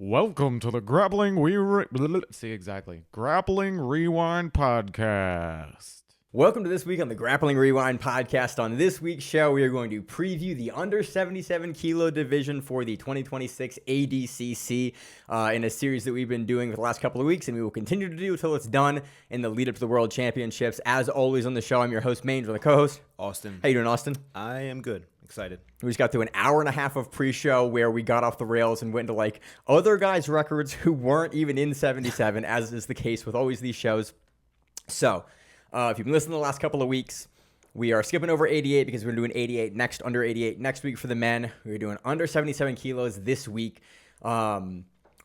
Welcome to the Grappling Grappling Rewind Podcast. Welcome to this week on the Grappling Rewind Podcast. On this week's show, we are going to preview the under 77 kilo division for the 2026 ADCC in a series that we've been doing for the last couple of weeks, and we will continue to do until it's done in the lead up to the World Championships. As always on the show, I'm your host, Maine, with the co-host, Austin. How you doing, Austin? I am good. Excited. We just got through an hour and a half of pre-show where we got off the rails and went into like other guys' records who weren't even in 77, as is the case with always these shows. So, if you've been listening the last couple of weeks, we are skipping over 88 because we're doing 88 next, under 88 next week for the men. We're doing under 77 kilos this week. What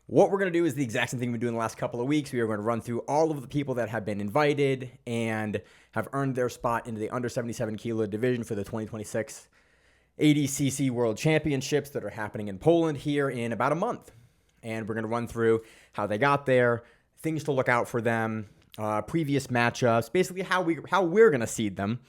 we're going to do is the exact same thing we've been doing the last couple of weeks. We are going to run through all of the people that have been invited and have earned their spot into the under 77 kilo division for the 2026 ADCC World Championships that are happening in Poland here in about a month. And we're going to run through how they got there, things to look out for them, previous matchups, basically how we're going to seed them,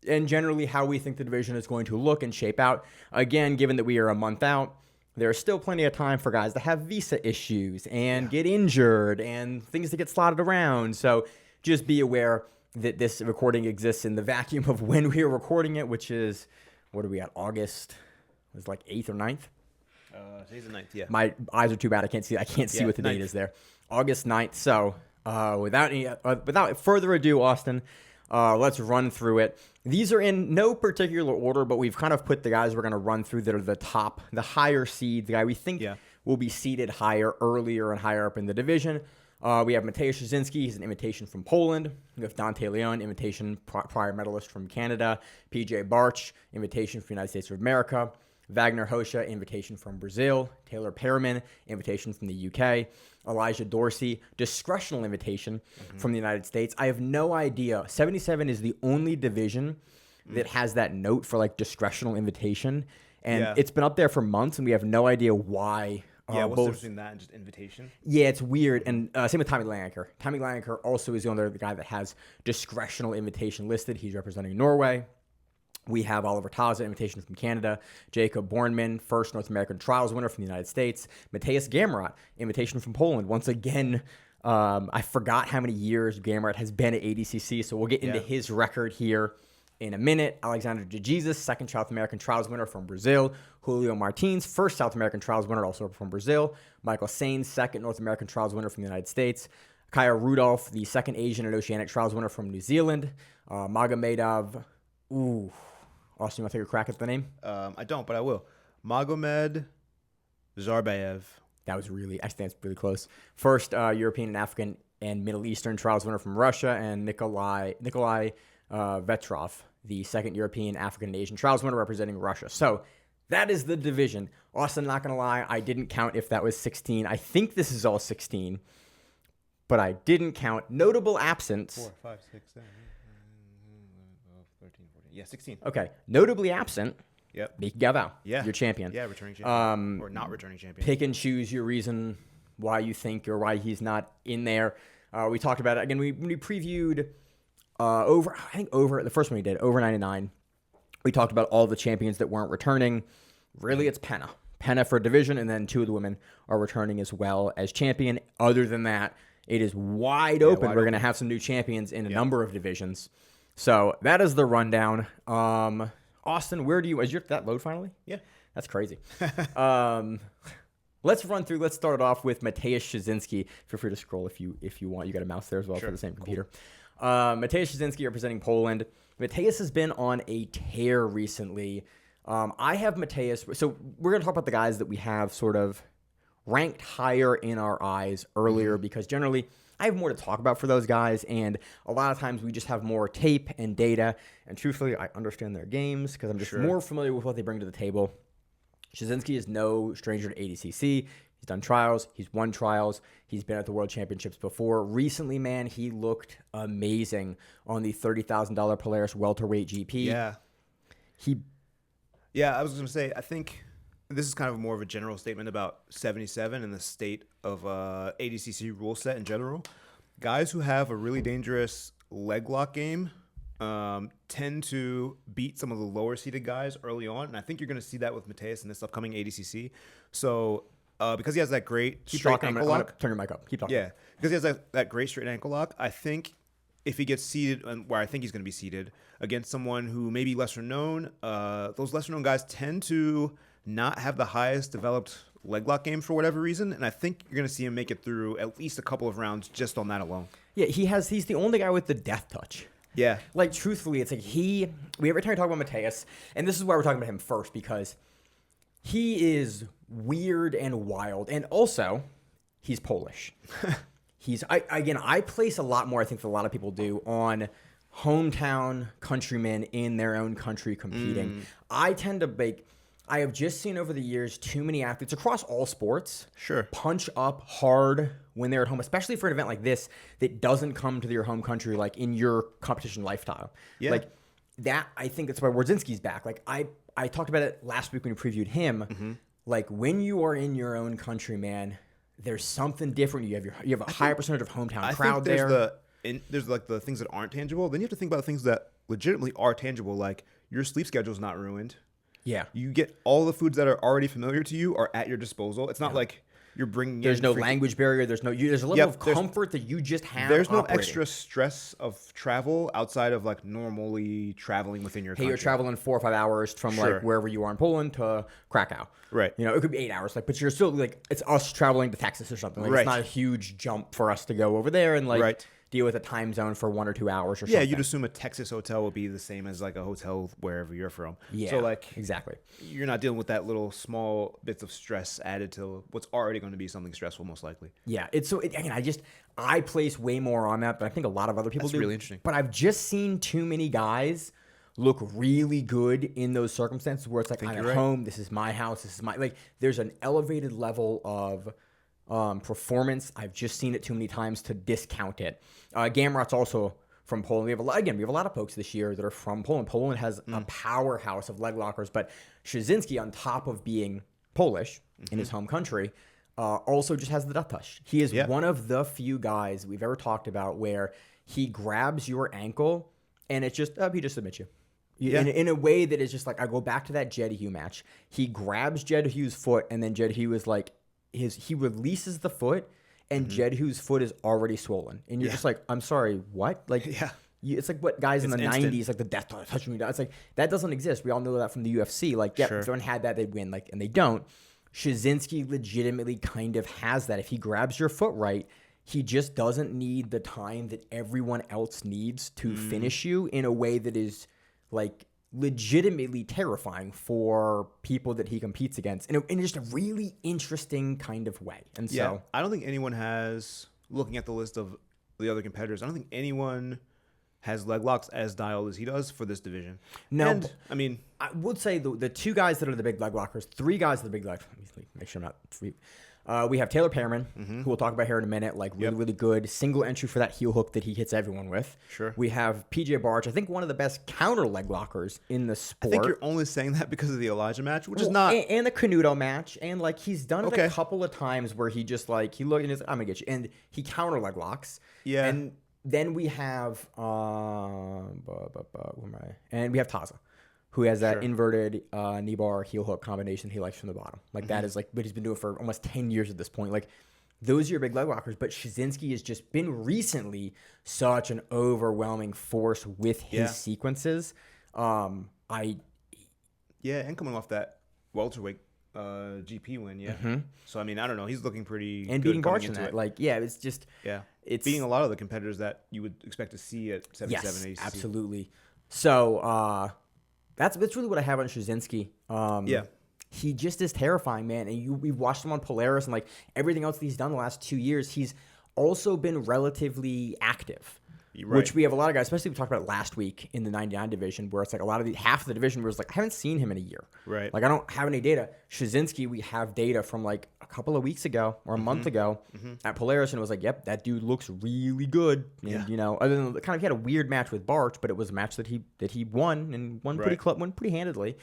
and generally how we think the division is going to look and shape out. Again, given that we are a month out, there's still plenty of time for guys to have visa issues and get injured and things to get slotted around. So just be aware that this recording exists in the vacuum of when we are recording it, which is, what are we at, August? It was like 8th or 9th? Today's the 9th, yeah. My eyes are too bad. I can't see what the date is there. August 9th. So without further ado, Austin, let's run through it. These are in no particular order, but we've kind of put the guys we're going to run through that are the top, the higher seed, the guy we think will be seeded higher, earlier and higher up in the division. We have Mateusz Szczeciński. He's an invitation from Poland. We have Dante, invitation prior medalist from Canada. PJ Barch, invitation from the United States of America. Vagner Rocha, invitation from Brazil. Taylor Pearman, invitation from the UK. Elijah Dorsey, discretional invitation from the United States. I have no idea. 77 is the only division that has that note for like discretional invitation. And it's been up there for months, and we have no idea why. What's the difference between that and just invitation? Yeah, it's weird. And same with Tommy Langaker. Tommy Langaker also is the only guy that has discretional invitation listed. He's representing Norway. We have Oliver Taza, invitation from Canada. Jacob Bornemann, first North American trials winner from the United States. Mateusz Gamrot, invitation from Poland. Once again, I forgot how many years Gamrot has been at ADCC, so we'll get into his record here in a minute. Alexandre, second South American trials winner from Brazil. Julio Martins, first South American trials winner, also from Brazil. Michael Sainz, second North American trials winner from the United States. Kaya Rudolph, the second Asian and Oceanic trials winner from New Zealand. Magomedov, Austin, you want to take a crack at the name? I don't, but I will. Magomed Zarbayev. I think that's really close. First European and African and Middle Eastern trials winner from Russia, and Nikolai Vetrov, the second European, African, and Asian trials winner representing Russia. So that is the division. Austin, not going to lie, I didn't count if that was 16. I think this is all 16, but I didn't count. Notable absence. 4, 5, 6, 7, 13, 14. Yeah, 16. Okay. Notably absent. Yep. Miki Galvão. Yeah. Your champion. Yeah, returning champion. Or not returning champion. Pick and choose your reason why you think or why he's not in there. We talked about it. Again, we previewed over the first one we did, over 99. We talked about all the champions that weren't returning. Really, it's Penna. Penna for division, and then two of the women are returning as well as champion. Other than that, it is wide open. We're going to have some new champions in a number of divisions. So that is the rundown. Austin, is that load finally? Yeah. That's crazy. Let's run through. Let's start it off with Mateusz Szczeciński. Feel free to scroll if you want. You got a mouse there as well for the same computer. Mateusz Szczeciński representing Poland. Mateusz has been on a tear recently. I have Mateusz. So we're going to talk about the guys that we have sort of ranked higher in our eyes earlier because generally I have more to talk about for those guys, and a lot of times we just have more tape and data, and truthfully, I understand their games because I'm just more familiar with what they bring to the table. Szczeciński is no stranger to ADCC. He's done trials. He's won trials. He's been at the World Championships before. Recently, man, he looked amazing on the $30,000 Polaris welterweight GP. Yeah. I was going to say, I think this is kind of more of a general statement about 77 and the state of ADCC rule set in general. Guys who have a really dangerous leg lock game tend to beat some of the lower seeded guys early on. And I think you're going to see that with Mateusz in this upcoming ADCC. So because he has that great Keep straight talking. I'm ankle gonna lock. turn your mic up. Keep talking. Yeah, because he has that great straight ankle lock. I think if he gets seated, and where I think he's going to be seated, against someone who may be lesser known, those lesser known guys tend to not have the highest developed leg lock game for whatever reason, and I think you're going to see him make it through at least a couple of rounds just on that alone. Yeah, he's the only guy with the death touch. Yeah. Like, truthfully, it's like every time we talk about Mateusz, and this is why we're talking about him first, because he is weird and wild, and also, he's Polish. I place a lot more, I think, than a lot of people do, on hometown countrymen in their own country competing. I tend to I have just seen over the years too many athletes across all sports punch up hard when they're at home, especially for an event like this that doesn't come to your home country like in your competition lifestyle. Yeah. Like that, I think that's why Wardzinski's back. Like I talked about it last week when we previewed him. Like when you are in your own country, man, there's something different. You have a higher percentage of hometown crowd there. There's like the things that aren't tangible. Then you have to think about the things that legitimately are tangible, like your sleep schedule is not ruined. Yeah. You get all the foods that are already familiar to you are at your disposal. It's not like you're bringing There's in no language barrier. There's a level of comfort that you just have. There's no operating. extra stress of travel outside of like normally traveling within your country. Hey, you're traveling 4 or 5 hours from like wherever you are in Poland to Krakow. Right. You know, it could be 8 hours. Like, but you're still like it's us traveling to Texas or something. Like, it's not a huge jump for us to go over there and like deal with a time zone for 1 or 2 hours or something. Yeah, you'd assume a Texas hotel would be the same as like a hotel wherever you're from. Yeah. So like exactly. You're not dealing with that little small bits of stress added to what's already going to be something stressful, most likely. Yeah. I place way more on that, but I think a lot of other people do. That's really interesting. But I've just seen too many guys look really good in those circumstances where it's like, I'm at home, this is my house, this is my, like, there's an elevated level of performance. I've just seen it too many times to discount it. Gamrot's also from Poland. We have a lot of folks this year that are from Poland. Poland has a powerhouse of leg lockers, but Szczeciński, on top of being Polish in his home country, also just has the death touch. He is one of the few guys we've ever talked about where he grabs your ankle and it's just, he just submits you. In a way that is just like, I go back to that Jed Hugh match. He grabs Jed Hugh's foot and then Jed Hugh is like, he releases the foot and Jed Hugh's foot is already swollen. And you're just like, I'm sorry, what? Like, it's like what guys in the instant 90s, like the death touching me down. It's like, that doesn't exist. We all know that from the UFC. Like, if someone had that, they'd win. Like, and they don't. Szczeciński legitimately kind of has that. If he grabs your foot right, he just doesn't need the time that everyone else needs to finish you in a way that is like legitimately terrifying for people that he competes against in just a really interesting kind of way. And so I don't think anyone has, looking at the list of the other competitors, I don't think anyone has leg locks as dialed as he does for this division. No, and, I mean, I would say the 2 guys that are the big leg lockers, 3 guys that are the big leg. Let me make sure I'm not sweet. We have Taylor Pearman, who we'll talk about here in a minute, like really good single entry for that heel hook that he hits everyone with. Sure. We have PJ Barch, I think one of the best counter leg lockers in the sport. I think you're only saying that because of the Elijah match, which is not. And the Canuto match. And like he's done it a couple of times where he just like, he looked and he's like, I'm going to get you. And he counter leg locks. Yeah. And then we have, where am I? And we have Taza, who has that inverted knee bar heel hook combination he likes from the bottom. Like that is like what he's been doing for almost 10 years at this point. Like those are your big leg lockers, but Szczeciński has just been recently such an overwhelming force with his sequences. And coming off that welterweight GP win, So I mean, I don't know, he's looking pretty and good beating Barch in into that. it. Like, it's just it's beating a lot of the competitors that you would expect to see at 77 ADCC. Absolutely. So that's really what I have on Szczeciński. He just is terrifying, man. And we've watched him on Polaris and like everything else that he's done the last 2 years. He's also been relatively active, which we have a lot of guys, especially we talked about it last week in the 99 division, where it's like half of the division was like, I haven't seen him in a year. Right. Like I don't have any data. Szczeciński, we have data from like a couple of weeks ago or a month ago at Polaris, and it was like, yep, that dude looks really good. And you know, other than kind of he had a weird match with Barch, but it was a match that he won and won pretty handedly.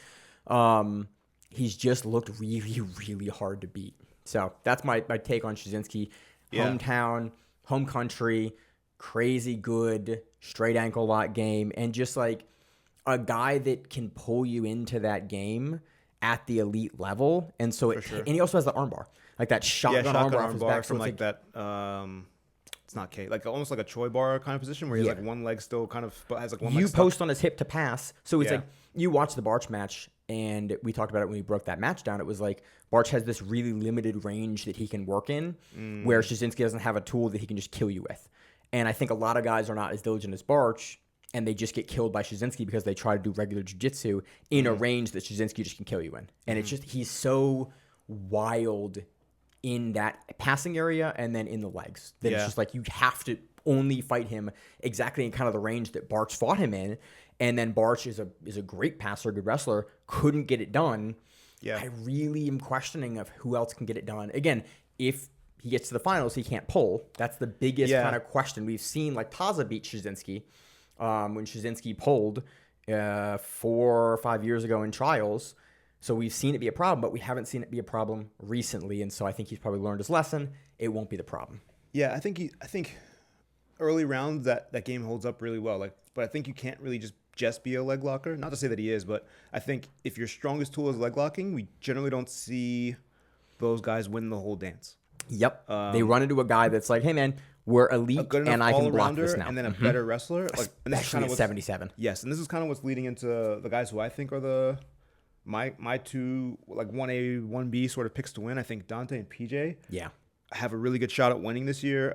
He's just looked really, really hard to beat. So that's my take on Szczeciński. Hometown, home country, crazy good straight ankle lock game, and just like a guy that can pull you into that game at the elite level. And so and he also has the armbar. like that shotgun armbar off his back. From like that. It's not K, like almost like a Choi bar kind of position where he has like one leg still kind of, but has like one leg You stuck. post on his hip to pass. So it's like you watch the Barch match, and we talked about it when we broke that match down. It was like Barch has this really limited range that he can work in, where Szczeciński doesn't have a tool that he can just kill you with. And I think a lot of guys are not as diligent as Barch, and they just get killed by Szczeciński because they try to do regular jiu-jitsu in a range that Szczeciński just can kill you in. And it's just, he's so wild in that passing area and then in the legs that it's just like you have to only fight him exactly in kind of the range that Barch fought him in. And then Barch is a great passer, good wrestler, couldn't get it done. Yeah. I really am questioning of who else can get it done. Again, if he gets to the finals, he can't pull. That's the biggest kind of question. We've seen like Taza beat Szczeciński when Szczeciński pulled 4 or 5 years ago in trials. So we've seen it be a problem, but we haven't seen it be a problem recently. And so I think he's probably learned his lesson. It won't be the problem. Yeah, I think early rounds that game holds up really well. Like, but I think you can't really just be a leg locker. Not to say that he is, but I think if your strongest tool is leg locking, we generally don't see those guys win the whole dance. Yep. They run into a guy that's like, hey man, we're elite and I can block this now. And then a better wrestler. Like, and this is kind of 77. Yes, and this is kind of what's leading into the guys who I think are my two, like 1A, 1B sort of picks to win. I think Dante and PJ have a really good shot at winning this year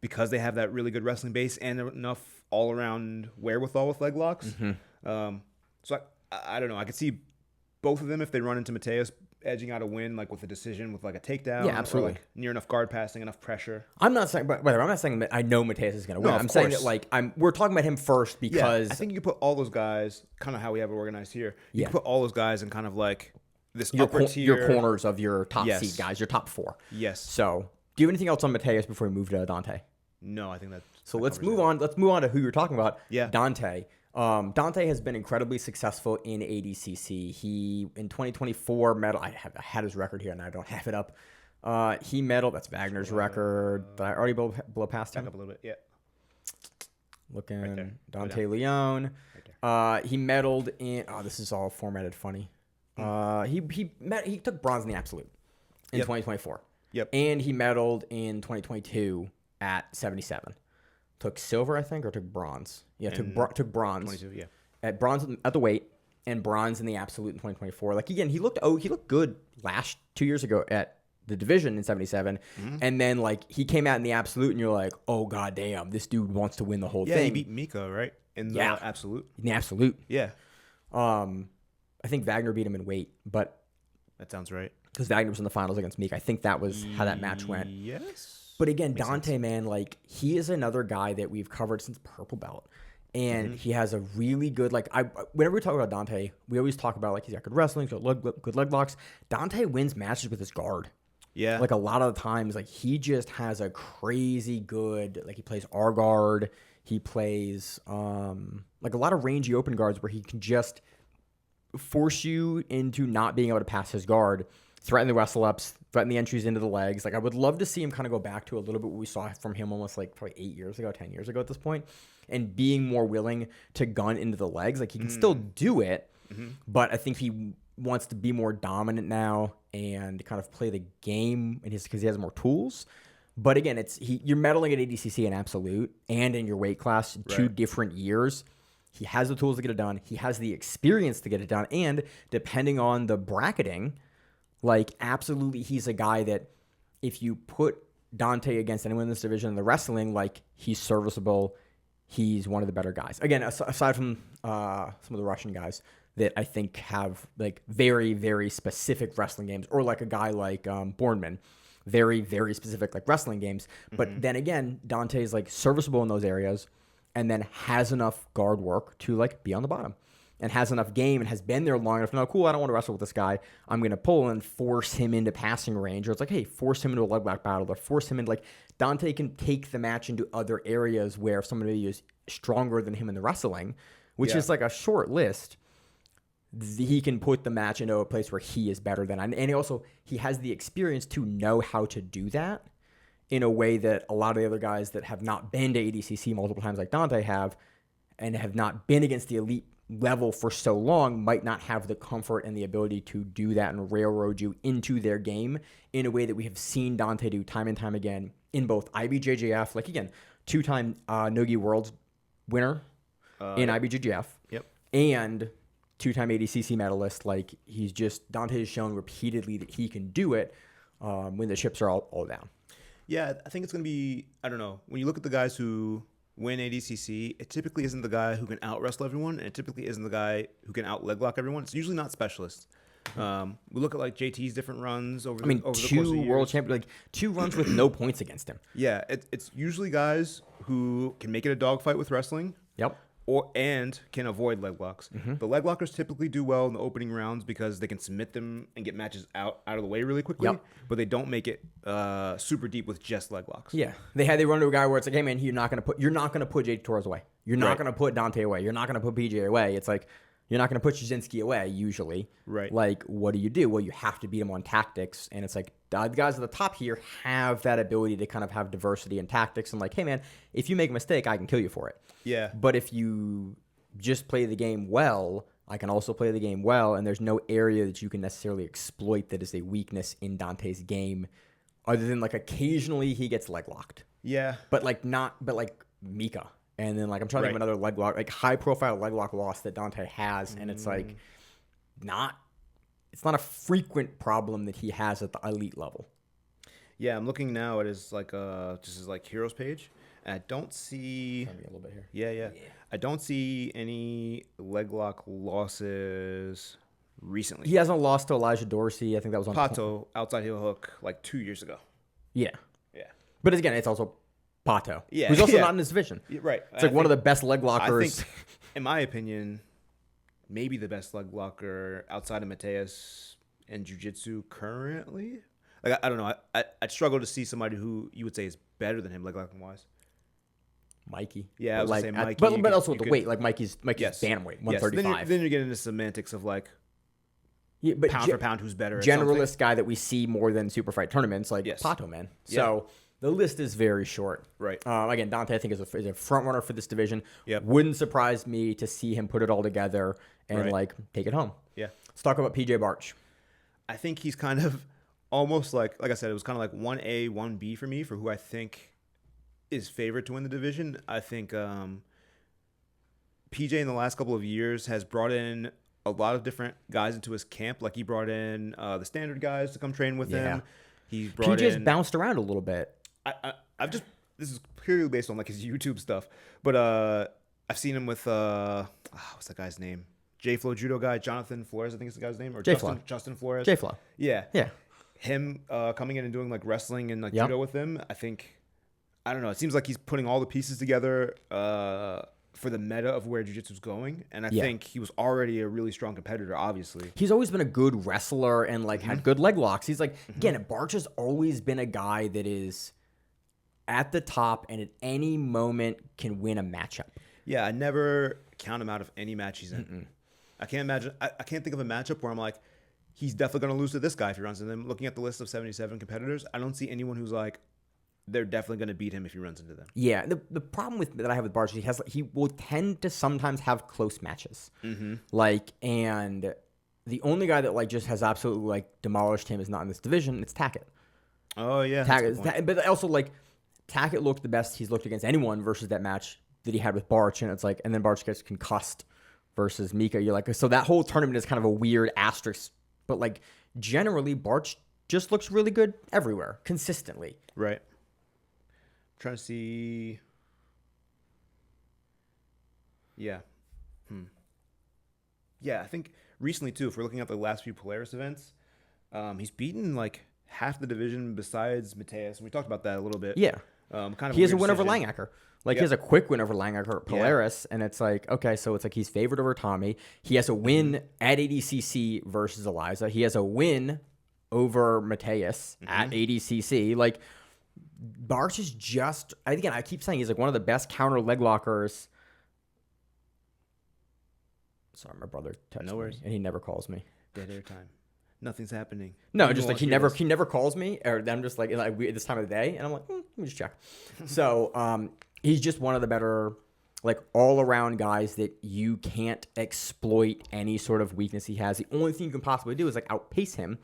because they have that really good wrestling base and enough all-around wherewithal with leg locks. So I don't know. I could see both of them if they run into Mateusz edging out a win, like with a decision, with like a takedown. Yeah, absolutely. Or like near enough guard passing, enough pressure. I'm not saying, but I'm not saying that I know Mateusz is going to win. I'm saying that like we're talking about him first because I think you can put all those guys, kind of how we have it organized here. You can put all those guys in kind of like this upper tier, your corners of your top seed guys, your top 4. Yes. So, do you have anything else on Mateusz before we move to Dante? No, I think that. So let's move on. Let's move on to who you're talking about. Yeah. Dante. Dante has been incredibly successful in ADCC. He, in 2024, medal. I had his record here, and I don't have it up. He medaled. That's Vagner's record. Did I already blow past him? Back up a little bit, yeah. Looking, right Dante Leone. Right he medaled in. Oh, this is all formatted funny. He took bronze in the absolute in 2024. Yep. And he medaled in 2022 at 77. Took silver, I think, or took bronze. Yeah, took bronze. 22, yeah. At bronze at the weight and bronze in the absolute in 2024. Like again, he looked good 2 years ago at the division in 77, and then like he came out in the absolute, and you're like, oh god damn, this dude wants to win the whole thing. Yeah, he beat Mika, right? In the absolute. In the absolute. Yeah. I think Vagner beat him in weight, but that sounds right. Because Vagner was in the finals against Mika. I think that was how that match went. Yes. But again, Dante, man, like he is another guy that we've covered since purple belt, and he has a really good whenever we talk about Dante, we always talk about like he's got good wrestling, good leg locks. Dante wins matches with his guard. Yeah, like a lot of the times, like he just has a crazy good he plays R guard. He plays like a lot of rangy open guards where he can just force you into not being able to pass his guard, threaten the wrestle ups, threaten the entries into the legs. Like I would love to see him kind of go back to a little bit what we saw from him almost like probably 8 years ago, 10 years ago at this point, and being more willing to gun into the legs. Like he can still do it, but I think he wants to be more dominant now and kind of play the game because he has more tools. But again, you're medaling at ADCC in absolute and in your weight class, 2 different years. He has the tools to get it done. He has the experience to get it done. And depending on the bracketing, like absolutely he's a guy that if you put Dante against anyone in this division in the wrestling, like he's serviceable. He's one of the better guys. Again, aside from some of the Russian guys that I think have like very, very specific wrestling games, or like a guy like Bornemann, very, very specific like wrestling games. But then again, Dante's like serviceable in those areas and then has enough guard work to like be on the bottom and has enough game and has been there long enough to know, cool, I don't want to wrestle with this guy. I'm going to pull and force him into passing range. Or it's like, hey, force him into a leg lock battle, or force him into like Dante can take the match into other areas where somebody is stronger than him in the wrestling, which is like a short list. He can put the match into a place where he is better than, and he has the experience to know how to do that in a way that a lot of the other guys that have not been to ADCC multiple times like Dante have, and have not been against the elite level for so long might not have the comfort and the ability to do that and railroad you into their game in a way that we have seen Dante do time and time again in both IBJJF, like again, 2-time Nogi Worlds winner in IBJJF, and 2-time ADCC medalist. Like Dante has shown repeatedly that he can do it when the chips are all down. Yeah, I think it's going to be, I don't know, when you look at the guys who win ADCC, it typically isn't the guy who can out-wrestle everyone, and it typically isn't the guy who can out-leg-lock everyone. It's usually not specialists. We look at like JT's different runs over the course of years. 2 world champion, like 2 runs with no points against him. Yeah, it's usually guys who can make it a dogfight with wrestling. Yep. And can avoid leg locks. The leg lockers typically do well in the opening rounds because they can submit them and get matches out of the way really quickly. But they don't make it super deep with just leg locks. Yeah, they run to a guy where it's like, hey man, you're not gonna put JT Torres away. You're not gonna put Dante away. You're not gonna put PJ away. It's like you're not gonna put Szczeciński away usually. Right. Like what do? Well, you have to beat him on tactics, and it's like the guys at the top here have that ability to kind of have diversity in tactics and like, hey man, if you make a mistake, I can kill you for it. Yeah. But if you just play the game well, I can also play the game well, and there's no area that you can necessarily exploit that is a weakness in Dante's game, other than like occasionally he gets leg locked. Yeah. But like Mika. And then like I'm trying to think of another leg lock, like high profile leg lock loss that Dante has, and it's like it's not a frequent problem that he has at the elite level. Yeah, I'm looking now at his like just his like heroes page. And I don't see a little bit here. Yeah. I don't see any leg lock losses recently. He hasn't lost to Elijah Dorsey. I think that was on Pato outside heel hook like 2 years ago. Yeah. Yeah. But again, it's also Pato. Yeah. Who's also not in this division. Yeah, right. It's like one of the best leg lockers. I think, in my opinion, maybe the best leg locker outside of Mateusz and Jiu-Jitsu currently. Like I don't know. I'd struggle to see somebody who you would say is better than him leg locking wise. Mikey. Yeah, I was like, gonna say Mikey. But also with the weight. Like Mikey's bantamweight, 135. Yes. Then you're getting into semantics of like but pound for pound who's better. Generalist guy that we see more than super fight tournaments, like Pato, man. So the list is very short. Right. Again, Dante, I think, is a front runner for this division. Yep. Wouldn't surprise me to see him put it all together and like take it home. Yeah. Let's talk about PJ Barch. I think he's kind of almost like I said, it was kind of like 1A, 1B for me for who I think is favored to win the division. I think PJ in the last couple of years has brought in a lot of different guys into his camp. Like he brought in the standard guys to come train with him. He brought PJ's bounced around a little bit. This is purely based on like his YouTube stuff, but I've seen him with what's that guy's name? J-Flow judo guy, Jonathan Flores, I think is the guy's name, or Justin Flores. J-Flow. Yeah. Yeah. Him coming in and doing like wrestling and like judo with him. I don't know. It seems like he's putting all the pieces together for the meta of where jiu-jitsu's going, and I think he was already a really strong competitor. Obviously, he's always been a good wrestler and like had good leg locks. He's like again, Barch has always been a guy that is at the top and at any moment can win a matchup. Yeah, I never count him out of any match he's in. I can't imagine. I can't think of a matchup where I'm like, he's definitely going to lose to this guy if he runs into them. Looking at the list of 77 competitors, I don't see anyone who's like, they're definitely going to beat him if he runs into them. Yeah, the problem that I have with Barch, he will tend to sometimes have close matches. Like, and the only guy that like just has absolutely like demolished him is not in this division. It's Tackett. Oh yeah, but also like Tackett looked the best he's looked against anyone versus that match that he had with Barch, and it's like, and then Barch gets concussed versus Mika. You're like, so that whole tournament is kind of a weird asterisk. But like generally, Barch just looks really good everywhere, consistently. Right. Trying to see. Yeah. Yeah, I think recently too, if we're looking at the last few Polaris events, he's beaten like half the division besides Mateusz, and we talked about that a little bit. Yeah. Kind of he has a win over Langaker. Like he has a quick win over Langaker at Polaris, and it's like, okay, so it's like he's favored over Tommy. He has a win at ADCC versus Eliza. He has a win over Mateusz at ADCC. Like Barch is just, again, I keep saying he's like one of the best counter leg lockers. Sorry, my brother texts me, and he never calls me. Dead air time. Nothing's happening. No, just like he never calls me, or I'm just like at this time of the day, and I'm like, let me just check. So he's just one of the better like all around guys that you can't exploit any sort of weakness he has. The only thing you can possibly do is like outpace him.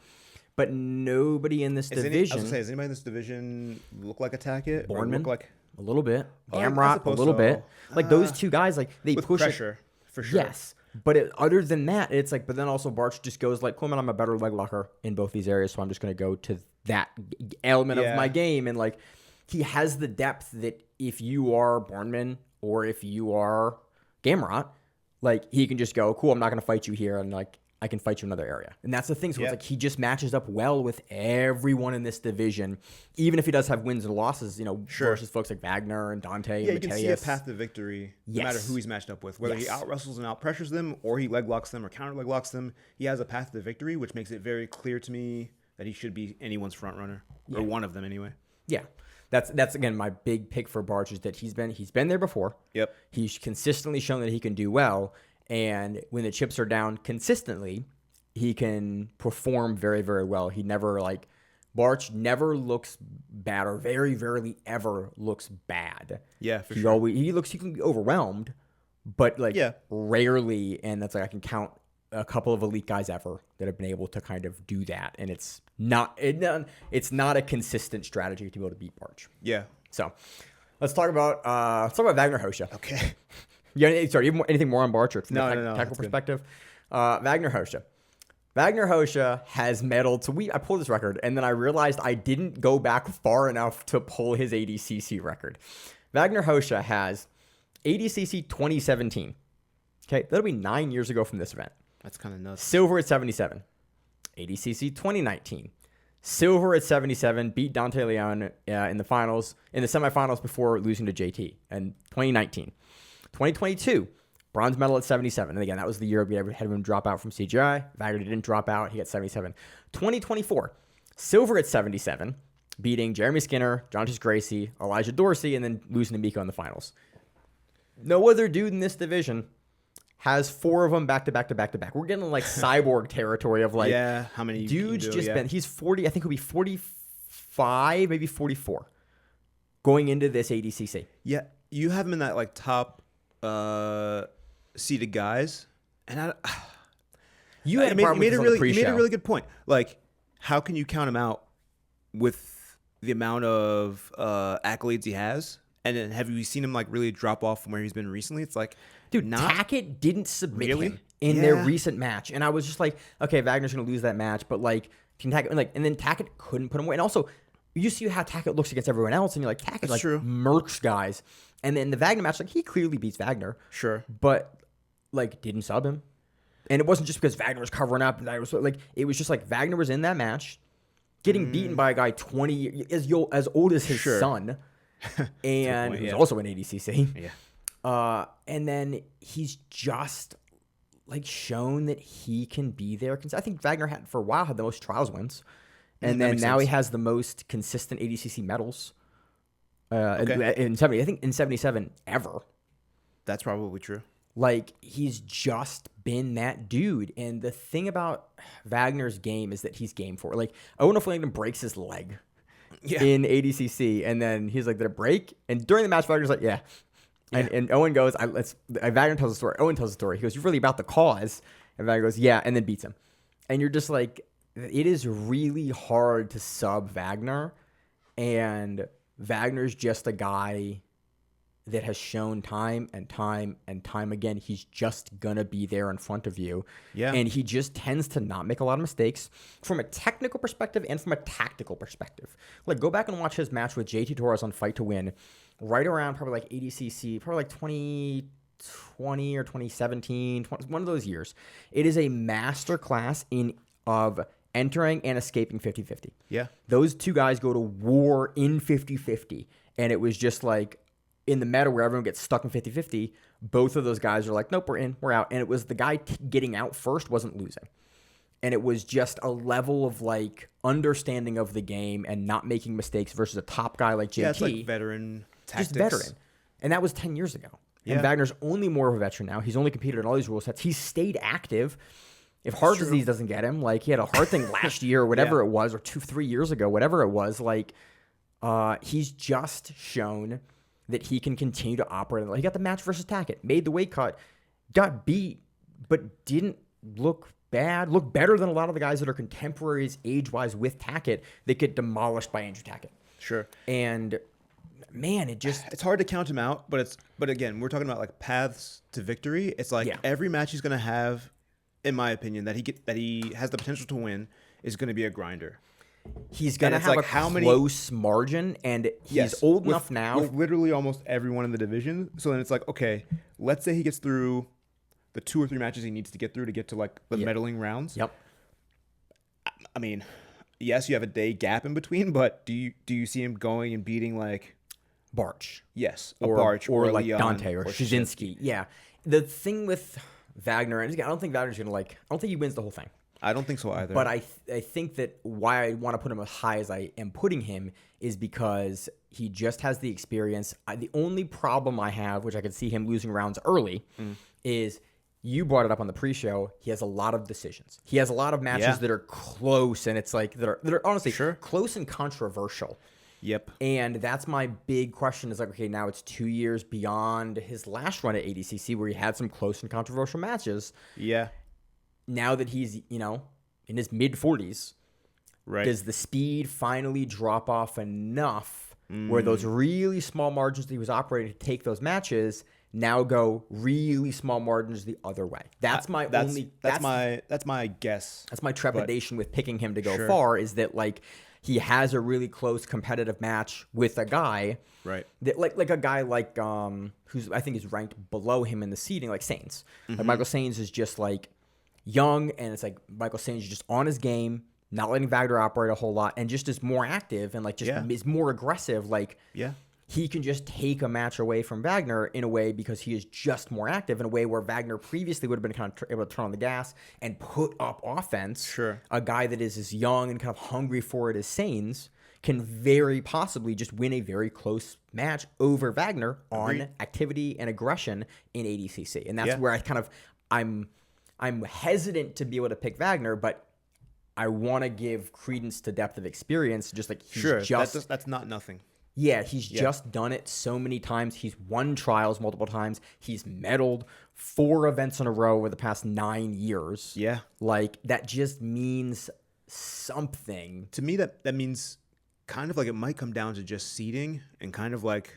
But nobody in this division. Does anybody in this division look like attack it? Or Bornemann, look like a little bit. I Gamrot, a suppose little so. bit. Like those two guys, like they with push pressure for sure. Yes. But other than that, it's like, but then also Barch just goes like, cool, man, I'm a better leg locker in both these areas, so I'm just going to go to that element of my game. And like, he has the depth that if you are Bornemann or if you are Gamrot, like he can just go, cool, I'm not going to fight you here. And like, I can fight you in another area. And that's the thing. So it's like he just matches up well with everyone in this division, even if he does have wins and losses, you know, versus folks like Vagner and Dante and you can see a path to victory no matter who he's matched up with. Whether he out-wrestles and out-pressures them or he leg locks them or counter-leg locks them, he has a path to victory, which makes it very clear to me that he should be anyone's front runner, or one of them anyway. Yeah. That's again my big pick for Barch is that he's been there before. Yep. He's consistently shown that he can do well. And when the chips are down consistently, he can perform very, very well. He never Barch never looks bad or very rarely ever looks bad. Yeah, for sure. He can be overwhelmed, but rarely. And that's like I can count a couple of elite guys ever that have been able to kind of do that. And it's not a consistent strategy to be able to beat Barch. Yeah. So let's talk about Vagner Rocha. Okay. Yeah, sorry, anything more on Barch from no, technical perspective? Vagner Rocha. Vagner Rocha has medaled. So I pulled this record, and then I realized I didn't go back far enough to pull his ADCC record. Vagner Rocha has ADCC 2017. Okay, that'll be 9 years ago from this event. That's kind of nuts. Silver at 77. ADCC 2019. Silver at 77, beat Dante Leon in the semifinals before losing to JT in 2019. 2022, bronze medal at 77. And again, that was the year we had him drop out from CGI. Vagner didn't drop out. He got 77. 2024, silver at 77, beating Jeremy Skinner, John Gracie, Elijah Dorsey, and then losing to Miko in the finals. No other dude in this division has 4 of them back to back to back to back. We're getting like cyborg territory of like, how many dudes been, he's 40, I think he'll be 45, maybe 44 going into this ADCC. Yeah, you have him in that like top seeded guys, and you made a really good point. Like, how can you count him out with the amount of accolades he has? And then have you seen him like really drop off from where he's been recently? It's like, dude, Tackett didn't submit him in their recent match, and I was just like, okay, Wagner's gonna lose that match, but like, can Tackett and then Tackett couldn't put him away, and also you see how Tackett looks against everyone else, and you're like, Tackett like murks guys. And then the Vagner match, like he clearly beats Vagner. Sure. But like didn't sub him. And it wasn't just because Vagner was covering up. It was just like Vagner was in that match, getting beaten by a guy 20 as old as his son. And he was also in ADCC. Yeah. And then he's just like shown that he can be there. I think Vagner had for a while had the most trials wins. And then now he has the most consistent ADCC medals. In 70, I think in 77 ever. That's probably true. Like he's just been that dude. And the thing about Wagner's game is that he's game for it. Like Owen Flanagan breaks his leg in ADCC, and then he's like, "Did it break?" And during the match, Wagner's like, "Yeah." And Owen goes, Wagner tells the story. Owen tells the story. He goes, "You're really about the cause," and Wagner goes, "Yeah," and then beats him. And you're just like, it is really hard to sub Vagner, and Wagner's just a guy that has shown time and time and time again he's just gonna be there in front of you. Yeah. And he just tends to not make a lot of mistakes from a technical perspective and from a tactical perspective. Like go back and watch his match with JT Torres on Fight to Win, right around probably like ADCC, probably like 2020 or 2017, one of those years. It is a masterclass of entering and escaping 50-50. Yeah. Those two guys go to war in 50-50. And it was just like in the meta where everyone gets stuck in 50-50, both of those guys are like, nope, we're in, we're out. And it was the guy getting out first wasn't losing. And it was just a level of like understanding of the game and not making mistakes versus a top guy like JT. Yeah, it's like veteran tactics. Just veteran. And that was 10 years ago. Yeah. And Wagner's only more of a veteran now. He's only competed in all these rule sets. He's stayed active. If heart disease doesn't get him, like he had a heart thing last year or whatever it was, or 2-3 years ago, whatever it was, like he's just shown that he can continue to operate. He got the match versus Tackett, made the weight cut, got beat, but didn't look bad. Looked better than a lot of the guys that are contemporaries age-wise with Tackett that get demolished by Andrew Tackett. Sure. And man, it's hard to count him out, but again, we're talking about like paths to victory. It's like every match he's gonna have, in my opinion, that he has the potential to win is gonna be a grinder. He's gonna have like close margin, and he's old enough now with literally almost everyone in the division. So then it's like, okay, let's say he gets through the 2 or 3 matches he needs to get through to get to like the medaling rounds. Yep. I mean, yes, you have a day gap in between, but do you see him going and beating like Barch? Yes, Barch or like Leon, Dante or Szczeciński. Yeah. The thing with Vagner, and I don't think Wagner's gonna I don't think he wins the whole thing. I don't think so either. But I think that why I want to put him as high as I am putting him is because he just has the experience. The only problem I have, which I could see him losing rounds early, is you brought it up on the pre-show. He has a lot of decisions. He has a lot of matches that are close, and it's like that are honestly close and controversial. Yep. And that's my big question is like, okay, now it's 2 years beyond his last run at ADCC where he had some close and controversial matches. Yeah. Now that he's, in his mid-40s, does the speed finally drop off enough where those really small margins that he was operating to take those matches now go really small margins the other way? That's my that's my guess. That's my trepidation with picking him to go far is that like he has a really close competitive match with a guy that like a guy like who's I think is ranked below him in the seeding, like Sainz. Like Michael Sainz is just like young, and it's like Michael Sainz is just on his game, not letting Vagner operate a whole lot, and just is more active and like just is more aggressive. Like he can just take a match away from Vagner in a way because he is just more active in a way where Vagner previously would have been kind of able to turn on the gas and put up offense. Sure. A guy that is as young and kind of hungry for it as Sainz can very possibly just win a very close match over Vagner on activity and aggression in ADCC. And that's where I kind of I'm hesitant to be able to pick Vagner, but I want to give credence to depth of experience. Just like he's that's not nothing. Yeah, he's just done it so many times. He's won trials multiple times. He's medaled 4 events in a row over the past 9 years. Yeah. Like, that just means something. To me, that means kind of like it might come down to just seeding and kind of like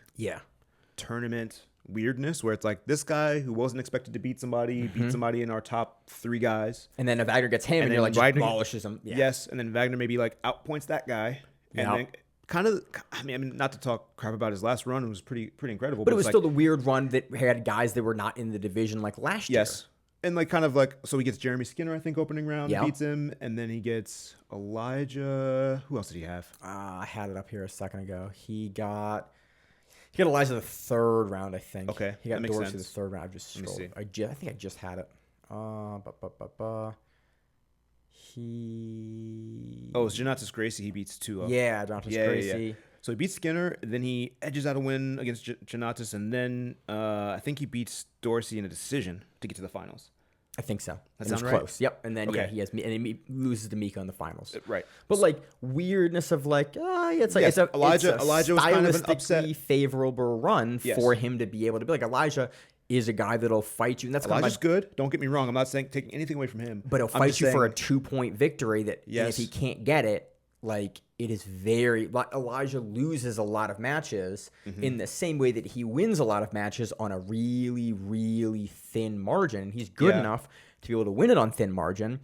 tournament weirdness where it's like this guy who wasn't expected to beat somebody beat somebody in our top 3 guys. And then if Vagner gets him and you're like, just demolishes him. Yeah. Yes, and then Vagner maybe like outpoints that guy. And then kind of, I mean, not to talk crap about his last run, it was pretty incredible. But it was still the weird run that had guys that were not in the division like last year. Yes. And like kind of like, so he gets Jeremy Skinner, I think, opening round, beats him. And then he gets Elijah. Who else did he have? I had it up here a second ago. He got Elijah the 3rd round, I think. Okay. He got Dorsey the 3rd round. I just scrolled. I think I just had it. It's Janatis Gracie he beats 2-0. Yeah, Janatis Gracie. Yeah. So he beats Skinner, then he edges out a win against Janatis, and then I think he beats Dorsey in a decision to get to the finals. I think so. That sounds close. Yep. And then he loses to Mika in the finals. Right. But like weirdness of like, it's like Elijah was kind of an upset, favorable run for him to be able to be like Elijah is a guy that'll fight you. And that's Elijah's good. Don't get me wrong. I'm not saying taking anything away from him. But he'll fight you for a 2-point victory that and if he can't get it, like it is very like Elijah loses a lot of matches in the same way that he wins a lot of matches on a really, really thin margin. He's good enough to be able to win it on thin margin.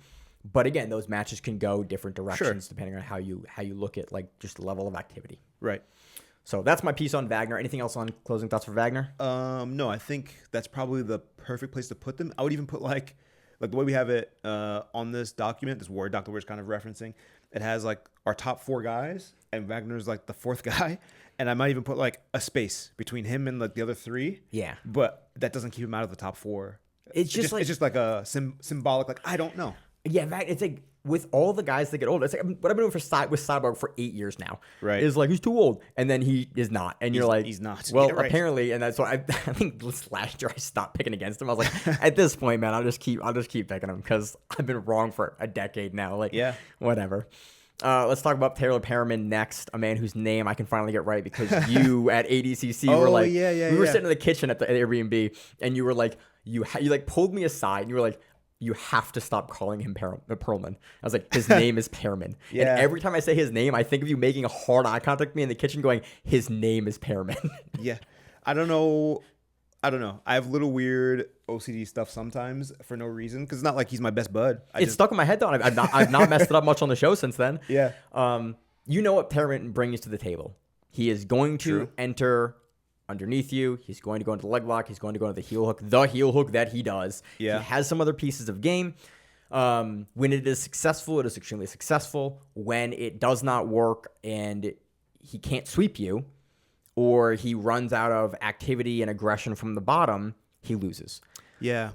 But again, those matches can go different directions depending on how you look at like just the level of activity. Right. So that's my piece on Vagner. Anything else on closing thoughts for Vagner? No, I think that's probably the perfect place to put them. I would even put like the way we have it on this document, this Word doc that we're kind of referencing. It has like our top 4 guys, and Wagner's like the 4th guy. And I might even put like a space between him and like the other 3. Yeah. But that doesn't keep him out of the top 4. It's just like a symbolic, like, I don't know. Yeah, it's like with all the guys that get older, it's like what I've been doing with Cyborg for 8 years now. Right. Is like he's too old, and then he is not, and you're like, he's not. Well, apparently, and that's why I think last year I stopped picking against him. I was like, at this point, man, I'll just keep picking him because I've been wrong for a decade now. Like, whatever. Let's talk about Taylor Pearman next, a man whose name I can finally get right because you at ADCC were like, we were sitting in the kitchen at the Airbnb, and you were like, you like pulled me aside, and you were like, you have to stop calling him Pearman. I was like, his name is Pearman. Yeah. And every time I say his name, I think of you making a hard eye contact with me in the kitchen going, his name is Pearman. Yeah. I don't know. I have little weird OCD stuff sometimes for no reason because it's not like he's my best bud. It's stuck in my head though. And I've not messed it up much on the show since then. Yeah. You know what Pearman brings to the table. He is going to True. enter underneath you. He's going to go into the leg lock. He's going to go into the heel hook that he does. Yeah. He has some other pieces of game. When it is successful, it is extremely successful. When it does not work and he can't sweep you, or he runs out of activity and aggression from the bottom, he loses. Yeah.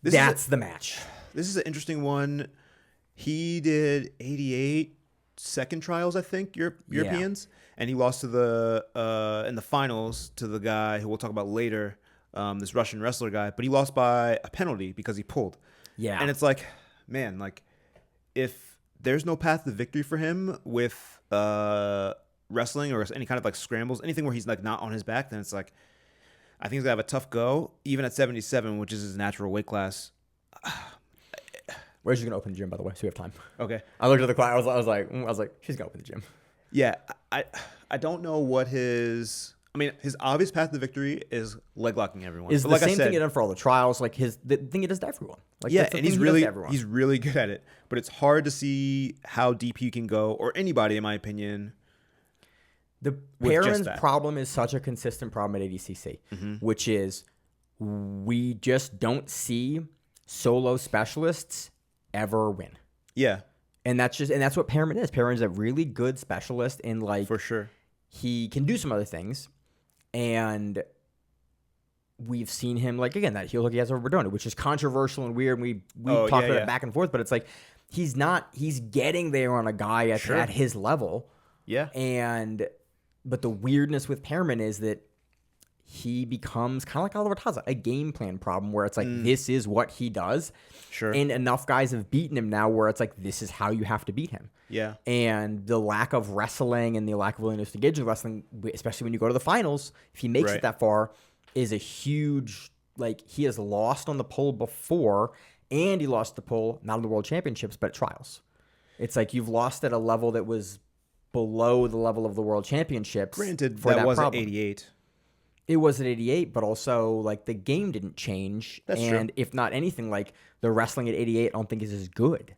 That's the match. This is an interesting one. He did 88 second trials, I think, Europeans. And he lost to in the finals to the guy who we'll talk about later, this Russian wrestler guy. But he lost by a penalty because he pulled. Yeah. And it's like, man, like if there's no path to victory for him with wrestling or any kind of like scrambles, anything where he's like not on his back, then it's like I think he's gonna have a tough go, even at 77, which is his natural weight class. Where's she gonna open the gym, by the way? So we have time. Okay. I looked at the clock. I was like, she's gonna open the gym. Yeah, I don't know what his. I mean, his obvious path to victory is leg locking everyone. Is But the like I same said, thing he done for all the trials. Like the thing he does to everyone. Like yeah, that's the and thing he's he does really to everyone. good at it. But it's hard to see how deep he can go, or anybody, in my opinion. The with just Pearman's that. problem is such a consistent problem at ADCC, which is we just don't see solo specialists ever win. Yeah, And that's what Pearman is. Pearman's a really good specialist in like for sure. he can do some other things, and we've seen him like again that heel hook he has over Bornemann, which is controversial and weird. And we talked about it back and forth, but it's like he's getting there on a guy at his level. Yeah, But the weirdness with Pearman is that he becomes kind of like Oliver Taza, a game plan problem where it's like, this is what he does. Sure. And enough guys have beaten him now where it's like, this is how you have to beat him. Yeah. And the lack of wrestling and the lack of willingness to engage in wrestling, especially when you go to the finals, if he makes it that far, is a huge, like, he has lost on the pole before, and he lost the pole, not in the World Championships, but at trials. It's like you've lost at a level that was below the level of the World Championships. Granted, for that was at problem. 88. It was at 88, but also like the game didn't change. That's and true. if not anything, like the wrestling at 88, I don't think is as good.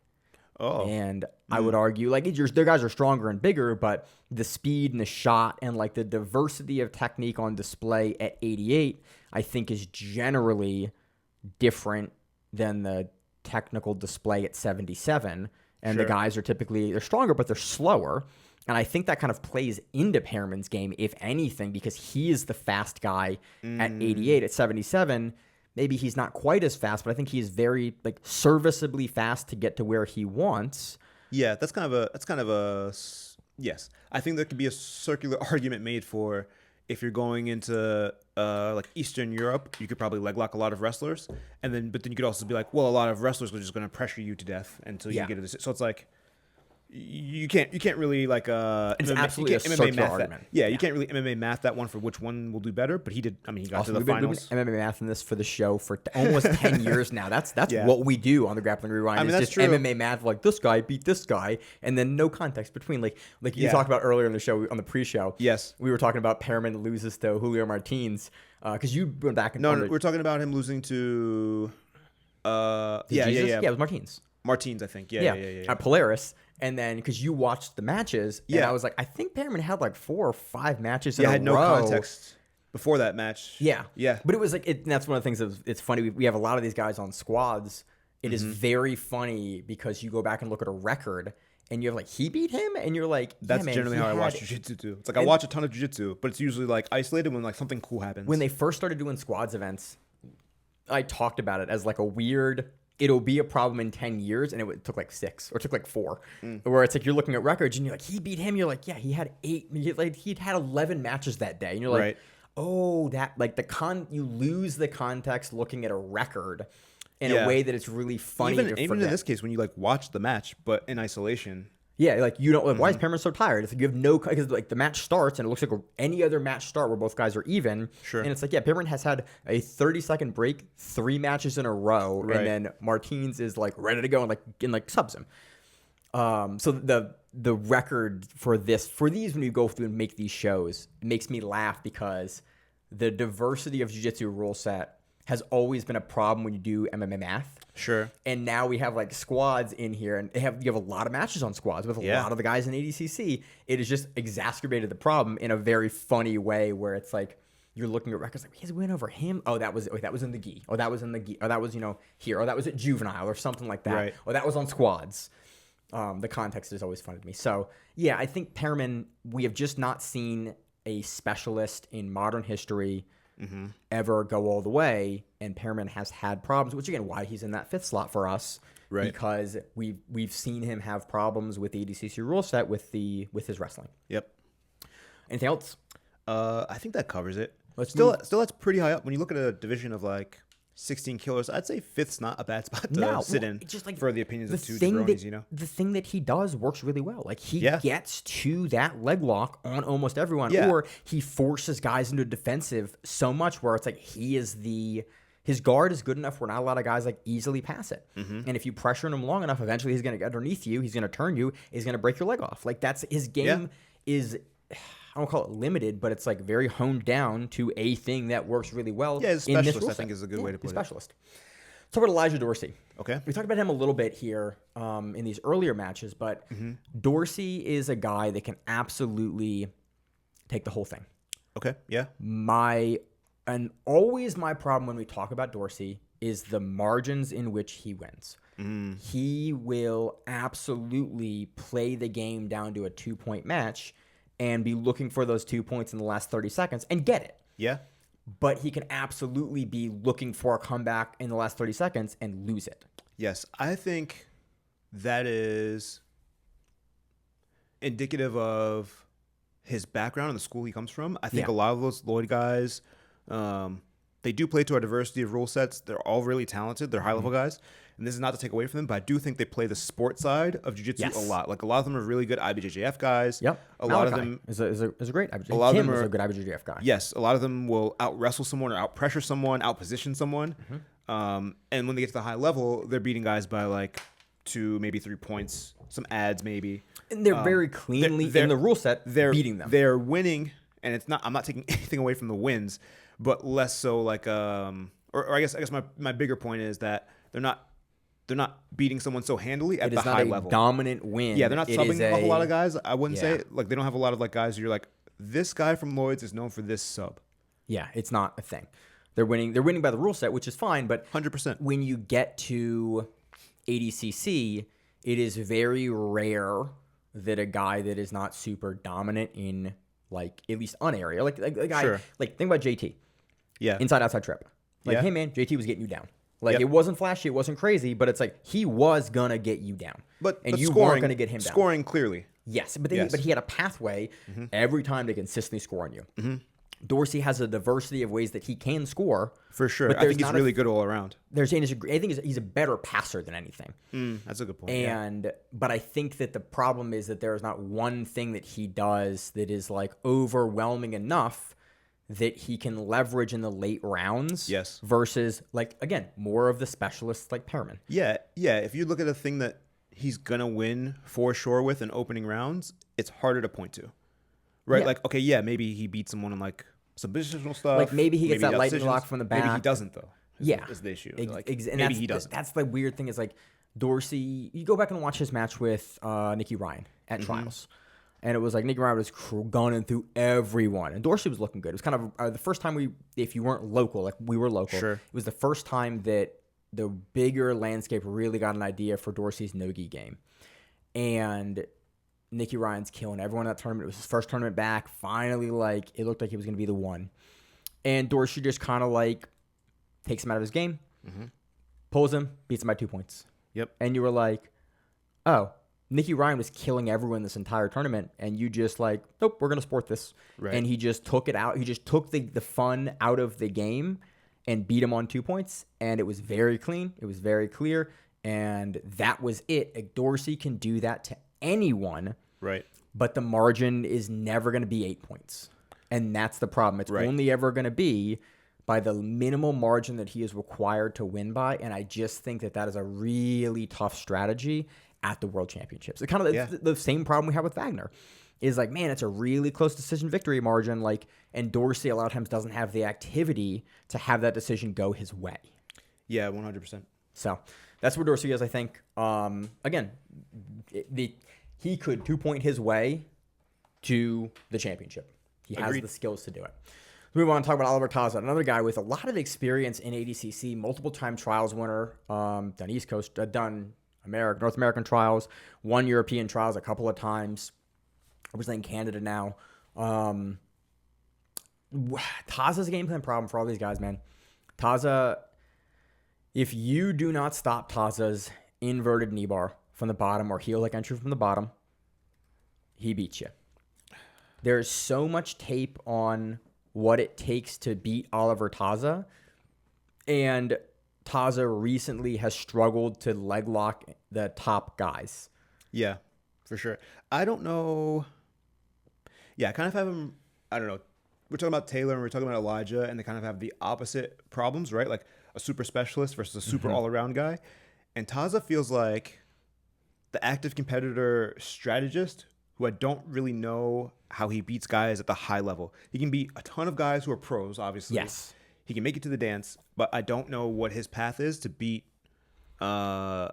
Oh. And I would argue like their guys are stronger and bigger, but the speed and the shot and like the diversity of technique on display at 88, I think is generally different than the technical display at 77. And the guys are they're stronger, but they're slower. And I think that kind of plays into Pearman's game, if anything, because he is the fast guy at 88. At 77, maybe he's not quite as fast, but I think he's very like serviceably fast to get to where he wants. Yeah, that's kind of a yes. I think there could be a circular argument made for if you're going into like Eastern Europe, you could probably leg lock a lot of wrestlers, but then you could also be like, well, a lot of wrestlers are just going to pressure you to death until you get it. So it's like. You can't really like It's absolutely a circular math argument. That. Yeah, you can't really MMA math that one for which one will do better. But he did. I mean, he got Also, to the finals. We've been MMA mathing this for the show for almost 10 years now. That's Yeah. what we do on the Grappling Rewind. I mean, it's that's just true. MMA math, like this guy beat this guy, and then no context between. Like you Yeah. talked about earlier in the show on the pre-show. Yes. we were talking about Pearman loses to Julio Martins because you went back and No, we're talking about him losing to. Yeah, it was Martins. Martins, I think. Yeah. At Polaris. And then, because you watched the matches, and Yeah. I was like, I think Pearman had like 4 or 5 matches Yeah, in I had a no row. context before that match. Yeah. Yeah. But it was like, and that's one of the things it's funny. We have a lot of these guys on squads. It is very funny because you go back and look at a record and you're like, he beat him? And you're like, yeah, That's man, generally he how I had- watch jiu-jitsu too. It's like I watch a ton of jiu-jitsu, but it's usually like isolated when like something cool happens. When they first started doing squads events, I talked about it as like a weird, it'll be a problem in 10 years, and it took like 6 or it took like 4. Where it's like you're looking at records and you're like, he beat him. You're like, yeah, he had 8. He'd had 11 matches that day. And you're like, Right. oh, that like you lose the context looking at a record in Yeah. a way that it's really funny. even to in forget. this case, when you like watch the match, but in isolation, Yeah, like you don't. Like, why is Pearman so tired? It's like you have no because like the match starts and it looks like any other match start where both guys are even. Sure. And it's like Pearman has had a 30-second break, 3 matches in a row, Right. and then Martins is like ready to go and like subs him. So the record for these when you go through and make these shows, it makes me laugh because the diversity of jiu-jitsu rule set has always been a problem when you do MMA math. Sure. And now we have like squads in here, and you have a lot of matches on squads with a lot of the guys in ADCC. It has just exacerbated the problem in a very funny way, where it's like you're looking at records like, he has a win over him. Oh, that was in the gi. Oh, that was in the gi. Oh, that was here. Oh, that was at juvenile or something like that. Right. Oh, that was on squads. The context is always funny to me. So yeah, I think Pearman, we have just not seen a specialist in modern history ever go all the way, and Pearman has had problems, which again, why he's in that 5th slot for us, Right. because we've seen him have problems with the ADCC rule set with his wrestling. Yep. Anything else? I think that covers it. Still, That's pretty high up. When you look at a division of like 16 kilos, I'd say 5th's not a bad spot to sit in just like for the opinions of two thing jabronis, The thing that he does works really well. Like he Yeah. gets to that leg lock on almost everyone, Yeah. or he forces guys into defensive so much where it's like his guard is good enough where not a lot of guys like easily pass it. And if you pressure him long enough, eventually he's going to get underneath you. He's going to turn you. He's going to break your leg off. Like that's his game is. I don't call it limited, but it's like very honed down to a thing that works really well. Yeah, as a in this specialist, rule I think set. is a good way to put it. Specialist. Let's talk about Elijah Dorsey. Okay. We talked about him a little bit here in these earlier matches, but Dorsey is a guy that can absolutely take the whole thing. Okay. Yeah. Always my problem when we talk about Dorsey is the margins in which he wins. He will absolutely play the game down to a 2-point match and be looking for those 2 points in the last 30 seconds and get it. Yeah. But he can absolutely be looking for a comeback in the last 30 seconds and lose it. Yes. I think that is indicative of his background and the school he comes from. I think a lot of those Lloyd guys, they do play to our diversity of rule sets. They're all really talented. They're high-level guys. And this is not to take away from them, but I do think they play the sport side of jiu-jitsu a lot. Like a lot of them are really good IBJJF guys. Yep. A lot of them is a great IBJJF. A lot of Kim them is are a good IBJJF guy. Yes, a lot of them will out-wrestle someone or out-pressure someone, out-position someone. And when they get to the high level, they're beating guys by like 2, maybe 3 points, some ads maybe. And they're very cleanly in the rule set beating them. They're winning, and it's not. I'm not taking anything away from the wins, but less so like or I guess my bigger point is that they're not beating someone so handily at the high level. It is not a dominant win. Yeah, they're not subbing a whole lot of guys. I wouldn't say like they don't have a lot of like guys who you're like, this guy from Lloyd's is known for this sub. Yeah, it's not a thing. They're winning. They're winning by the rule set, which is fine. But 100%. When you get to ADCC, it is very rare that a guy that is not super dominant in like at least an area, like a guy like think about JT. Yeah. Inside outside trip. Like, hey man, JT was getting you down. Like it wasn't flashy, it wasn't crazy, but it's like he was gonna get you down. But you scoring, weren't gonna get him down. Scoring clearly. Yes, but he had a pathway every time to consistently score on you. Dorsey has a diversity of ways that he can score. For sure. But I think he's really good all around. I think he's a better passer than anything. That's a good point. But I think that the problem is that there is not one thing that he does that is like overwhelming enough that he can leverage in the late rounds. Yes. Versus like, again, more of the specialists like Pearman. Yeah. If you look at a thing that he's gonna win for sure with in opening rounds, it's harder to point to. Right? Yeah. Like, okay, maybe he beats someone in like some positional stuff. Like maybe he gets that lightning decisions. lock from the back. Maybe he doesn't though. Is the issue. And maybe he doesn't. That's the weird thing is like Dorsey, you go back and watch his match with Nicky Ryan at Trials. And it was like Nicky Ryan was gunning through everyone. And Dorsey was looking good. It was kind of the first time if you weren't local, like we were local, it was the first time that the bigger landscape really got an idea for Dorsey's no-gi game. And Nicky Ryan's killing everyone in that tournament. It was his first tournament back. Finally, like, it looked like he was going to be the one. And Dorsey just kind of like takes him out of his game, pulls him, beats him by 2 points. Yep. And you were like, oh, Nicky Ryan was killing everyone this entire tournament, and you just like, nope, we're going to sport this. Right. And he just took it out. He just took the fun out of the game and beat him on 2 points, and it was very clean. It was very clear, and that was it. Like, Dorsey can do that to anyone. Right. But the margin is never going to be 8 points. And that's the problem. It's only ever going to be by the minimal margin that he is required to win by. And I just think that is a really tough strategy at the World Championships. It's kind of the same problem we have with Vagner. Is like, man, it's a really close decision victory margin. Like, and Dorsey a lot of times doesn't have the activity to have that decision go his way. Yeah, 100%. So that's where Dorsey is, I think. Again, he could 2-point his way to the championship. He has the skills to do it. We want to talk about Oliver Taza, another guy with a lot of experience in ADCC, multiple-time trials winner, done East Coast, done North American trials, won European trials a couple of times, representing Canada now. Taza's a game plan problem for all these guys, man. Taza, if you do not stop Taza's inverted knee bar from the bottom or heel like entry from the bottom, he beats you. There's so much tape on what it takes to beat Oliver Taza, and Taza recently has struggled to leg lock the top guys. Yeah, for sure. I don't know. Yeah, I kind of have him. I don't know. We're talking about Taylor and we're talking about Elijah, and they kind of have the opposite problems, right? Like a super specialist versus a super all-around guy. And Taza feels like the active competitor strategist who I don't really know how he beats guys at the high level. He can beat a ton of guys who are pros, obviously. Yes. He can make it to the dance, but I don't know what his path is to beat some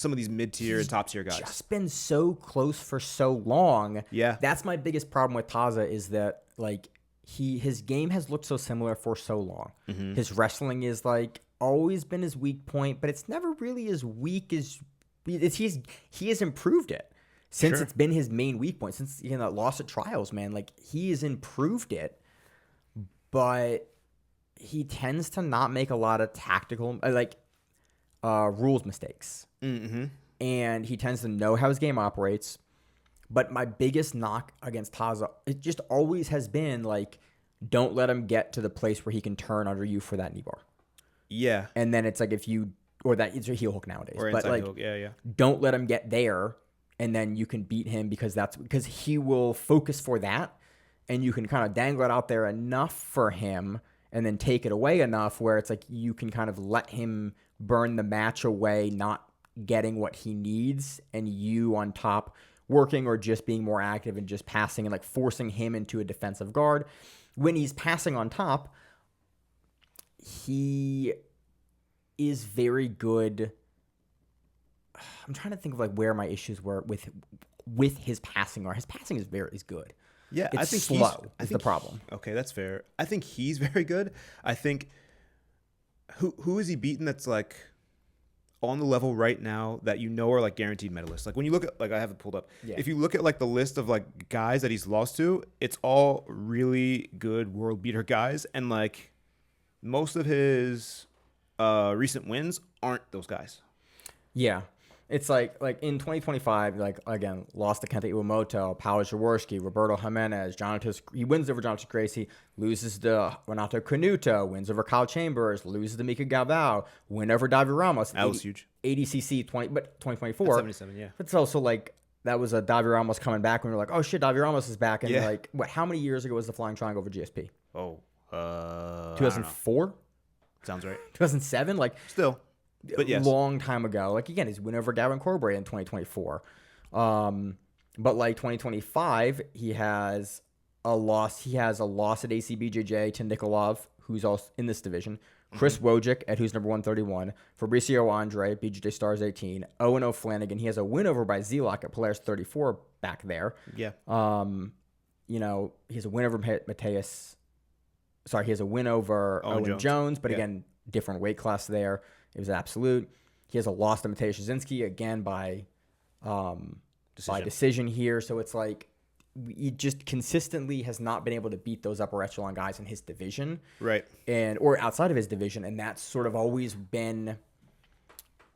of these mid-tier and top-tier guys. Just been so close for so long. Yeah. That's my biggest problem with Taza is that, like, his game has looked so similar for so long. Mm-hmm. His wrestling is, like, always been his weak point, but it's never really as weak as he has improved it since it's been his main weak point. Since lost at trials, man, like he has improved it, but he tends to not make a lot of tactical rules mistakes, and he tends to know how his game operates. But my biggest knock against Taza, it just always has been like, don't let him get to the place where he can turn under you for that knee bar. Yeah. And then it's like it's a heel hook nowadays. Or but inside like, heel hook. Yeah. don't let him get there, and then you can beat him because he will focus for that, and you can kind of dangle it out there enough for him, and then take it away enough where it's like you can kind of let him burn the match away, not getting what he needs, and you on top working or just being more active and just passing and like forcing him into a defensive guard. When he's passing on top, he is very good. I'm trying to think of like where my issues were with his passing are. His passing is good. Yeah, it's I think slow is the problem. Okay, that's fair. I think he's very good. I think who is he beaten that's like on the level right now that are like guaranteed medalists? Like when you look at, like I have it pulled up. Yeah. If you look at like the list of like guys that he's lost to, it's all really good world beater guys, and like most of his recent wins aren't those guys. Yeah. It's like in 2025, like again, lost to Kenta Iwamoto, Paolo Jaworski, Roberto Jimenez, he wins over Jonathan Gracie, loses to Renato Canuto, wins over Kyle Chambers, loses to Mika Galvao, win over Davi Ramos. That was huge. ADCC 2024. 77, yeah. It's also like that was a Davi Ramos coming back when we were like, oh shit, Davi Ramos is back. And yeah. like, how many years ago was the Flying Triangle over GSP? 2004? Sounds right. 2007? Like, still. But yes. Long time ago. Like, again, he's win over Gavin Corbray in 2024. But like 2025, he has a loss. He has a loss at ACBJJ to Nikolov, who's also in this division. Chris Wojcik, at who's number 131. Fabricio Andre, BJJ Stars 18. Owen O'Flanagan. He has a win over by Zelok at Polaris 34 back there. Yeah. He has a win over Mateusz. Sorry, he has a win over Owen Jones, but again, different weight class there. It was absolute. He has a loss to Mateusz Szczeciński again by decision here. So it's like he just consistently has not been able to beat those upper echelon guys in his division, right? Or outside of his division, and that's sort of always been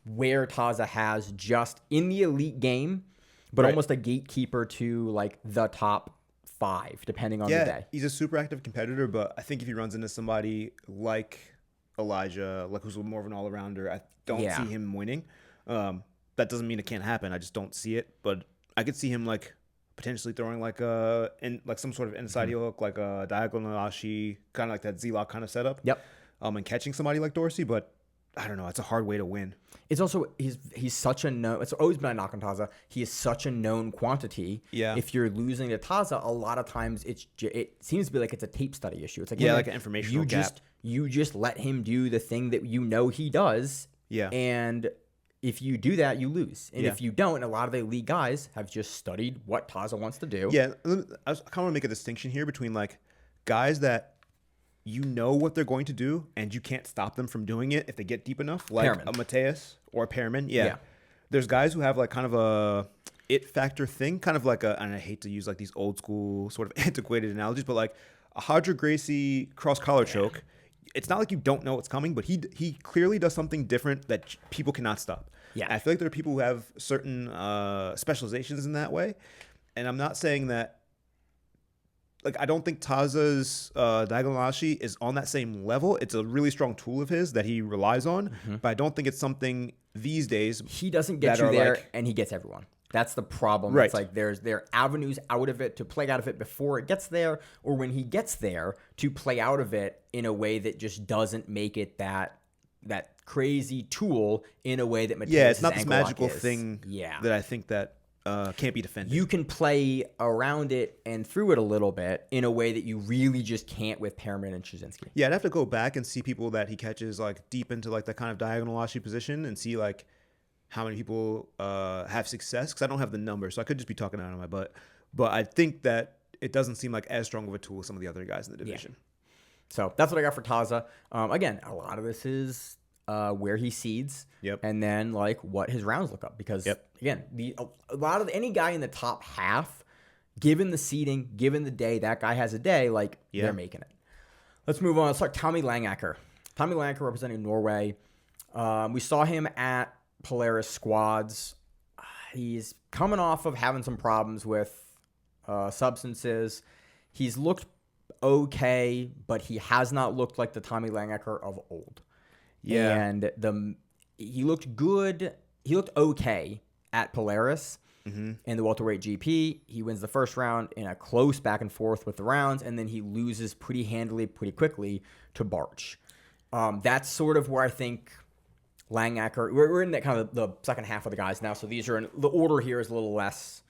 where Taza has just in the elite game, but almost a gatekeeper to like the top 5, depending on the day. He's a super active competitor, but I think if he runs into somebody like Elijah, like who's more of an all-arounder, I don't see him winning. That doesn't mean it can't happen. I just don't see it. But I could see him like potentially throwing like some sort of inside heel hook, like a diagonal ashi, kind of like that Z-lock kind of setup. Yep. And catching somebody like Dorsey, but I don't know. It's a hard way to win. It's also he's such a known. It's always been a knock on Taza. He is such a known quantity. Yeah. If you're losing to Taza, a lot of times it seems to be like it's a tape study issue. It's like like an informational gap. You just let him do the thing that you know he does. Yeah. And if you do that, you lose. And if you don't, and a lot of the elite guys have just studied what Taza wants to do. Yeah. I kind of want to make a distinction here between like guys that you know what they're going to do and you can't stop them from doing it if they get deep enough, like Pearman. a Mateusz or a Pearman. Yeah. There's guys who have like kind of a it factor thing, kind of like and I hate to use like these old school sort of antiquated analogies, but like a Hodger Gracie cross collar choke. It's not like you don't know what's coming, but he clearly does something different that people cannot stop. Yeah. And I feel like there are people who have certain specializations in that way. And I'm not saying that, like, I don't think Taza's diagonal ashi is on that same level. It's a really strong tool of his that he relies on, but I don't think it's something these days. He doesn't get you there, and he gets everyone. That's the problem. Right. It's like there are avenues out of it to play out of it before it gets there, or when he gets there to play out of it in a way that just doesn't make it that crazy tool in a way that Mateusz' Yeah, it's not this ankle lock magical is. thing that I think that can't be defended. You can play around it and through it a little bit in a way that you really just can't with Pearman and Szczeciński. Yeah, I'd have to go back and see people that he catches like deep into like that kind of diagonal ashi position and see like how many people have success, because I don't have the number, so I could just be talking out of my butt. But I think that it doesn't seem like as strong of a tool as some of the other guys in the division. Yeah. So that's what I got for Taza. Again, a lot of this is where he seeds, and then like what his rounds look up. Because again, a lot of any guy in the top half, given the seeding, given the day that guy has a day, like they're making it. Let's move on. Let's start Tommy Langaker. Tommy Langaker representing Norway. We saw him at Polaris squads. He's coming off of having some problems with substances. He's looked okay, but he has not looked like the Tommy Langaker of old. Yeah. And he looked good. He looked okay at Polaris in the welterweight GP. He wins the first round in a close back and forth with the rounds, and then he loses pretty handily, pretty quickly to Barch. That's sort of where I think Langaker, we're in that kind of the second half of the guys now, so these are the order here is a little less.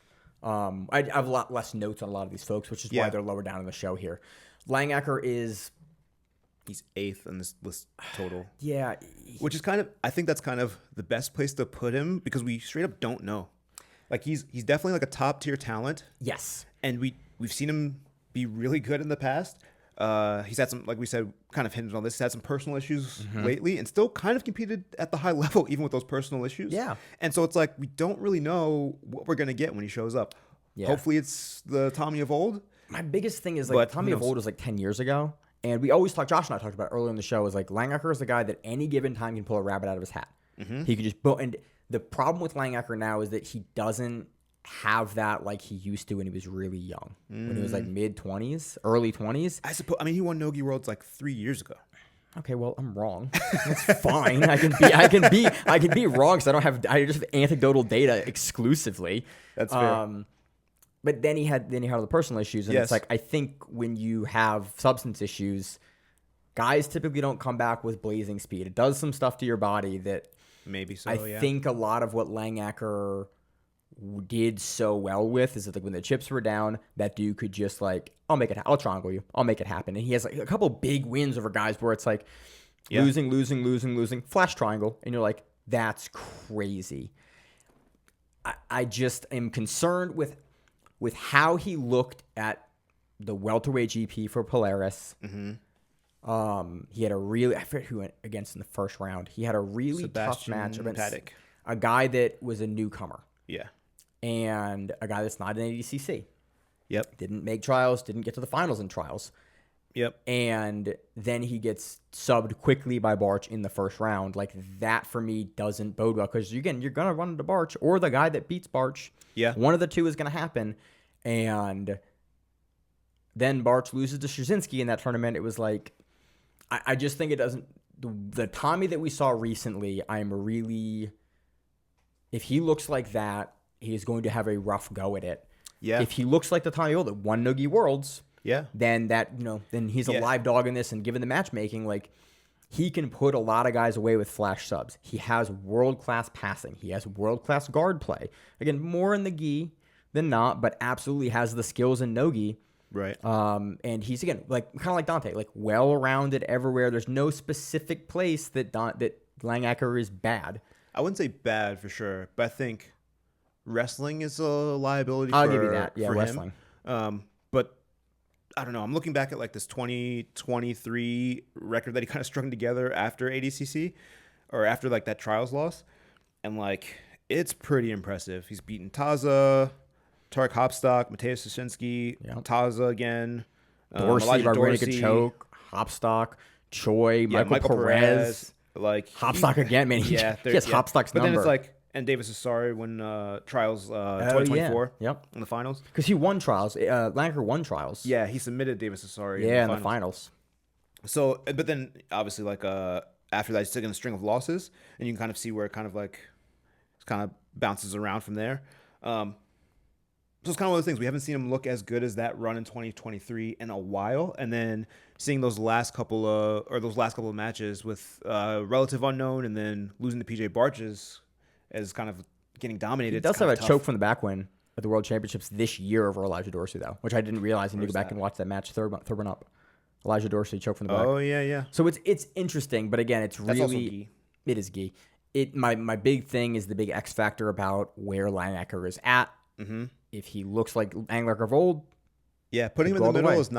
I have a lot less notes on a lot of these folks, which is why they're lower down in the show here. Langaker he's 8th in this list total. Yeah. Which is kind of, I think that's kind of the best place to put him, because we straight up don't know. Like he's definitely like a top tier talent. Yes. And we've seen him be really good in the past. He's had some, like we said, kind of hinted on this. He's had some personal issues lately and still kind of competed at the high level, even with those personal issues. Yeah. And so it's like, we don't really know what we're going to get when he shows up. Yeah. Hopefully it's the Tommy of old. My biggest thing is like Tommy of old was like 10 years ago. And we always talk, Josh and I talked about earlier in the show, is like Langaker is the guy that any given time can pull a rabbit out of his hat. He could just, and the problem with Langaker now is that he doesn't have that like he used to when he was really young, when he was like mid-20s, early 20s. I suppose. I mean, he won Nogi Worlds like 3 years ago. Okay, well, I'm wrong. That's fine. I can be wrong because I just have anecdotal data exclusively. That's fair. But then he had all the personal issues, and it's like, I think when you have substance issues, guys typically don't come back with blazing speed. It does some stuff to your body that maybe so. I think a lot of what Langaker did so well with is that like when the chips were down, that dude could just like, I'll triangle you, I'll make it happen. And he has like a couple big wins over guys where it's like losing, flash triangle, and you're like, that's crazy. I just am concerned with how he looked at the welterweight GP for Polaris. He had a really, I forget who went against in the first round. He had a really tough match against a guy that was a newcomer. Yeah. And a guy that's not an ADCC. Yep. Didn't make trials, didn't get to the finals in trials. Yep. And then he gets subbed quickly by Barch in the first round. Like, that for me doesn't bode well, because again, you're going to run into Barch or the guy that beats Barch. Yeah. One of the two is going to happen. And then Barch loses to Szczeciński in that tournament. It was like, I just think it doesn't, the Tommy that we saw recently, I'm really, if he looks like that he is going to have a rough go at it. Yeah. If he looks like the Tanyo that won Nogi Worlds, Yeah. then then he's a live dog in this. And given the matchmaking, like, he can put a lot of guys away with flash subs. He has world-class passing. He has world-class guard play. Again, more in the gi than not, but absolutely has the skills in Nogi. Right. And he's, again, like, kind of like Dante, like, well-rounded everywhere. There's no specific place that Langaker is bad. I wouldn't say bad for sure, but I think wrestling is a liability I'll give you that. Yeah, for wrestling. him. But I don't know. I'm looking back at like this 2023 record that he kind of strung together after ADCC or after like that trials loss. And like, it's pretty impressive. He's beaten Taza, Tarek Hopstock, Mateusz Szczeciński, Taza again, Dorsey, Dorsey, choke, Hopstock, Choi, Michael Perez. Like Hopstock again, man. He has Hopstock's but number. Then it's like, and Davis is sorry when trials 2024 in the finals. Because he won trials. Langaker won trials. Yeah, he submitted Davis is sorry in the finals. So, but then obviously like after that, he's taking a string of losses, and you can kind of see where it kind of bounces around from there. So it's kind of one of those things. We haven't seen him look as good as that run in 2023 in a while, and then seeing those last couple of matches with relative unknown, and then losing to PJ Barch as kind of getting dominated. He does have a choke from the back win at the World Championships this year over Elijah Dorsey, though, which I didn't realize. I need to go back and watch that match. Third one up. Elijah Dorsey choke from the back. Oh yeah. So it's interesting, but again, it's That's really also gi. It is gi. My big thing is the big X factor about where Langaker is at. Mm-hmm. If he looks like Langaker of old, putting him in the middle is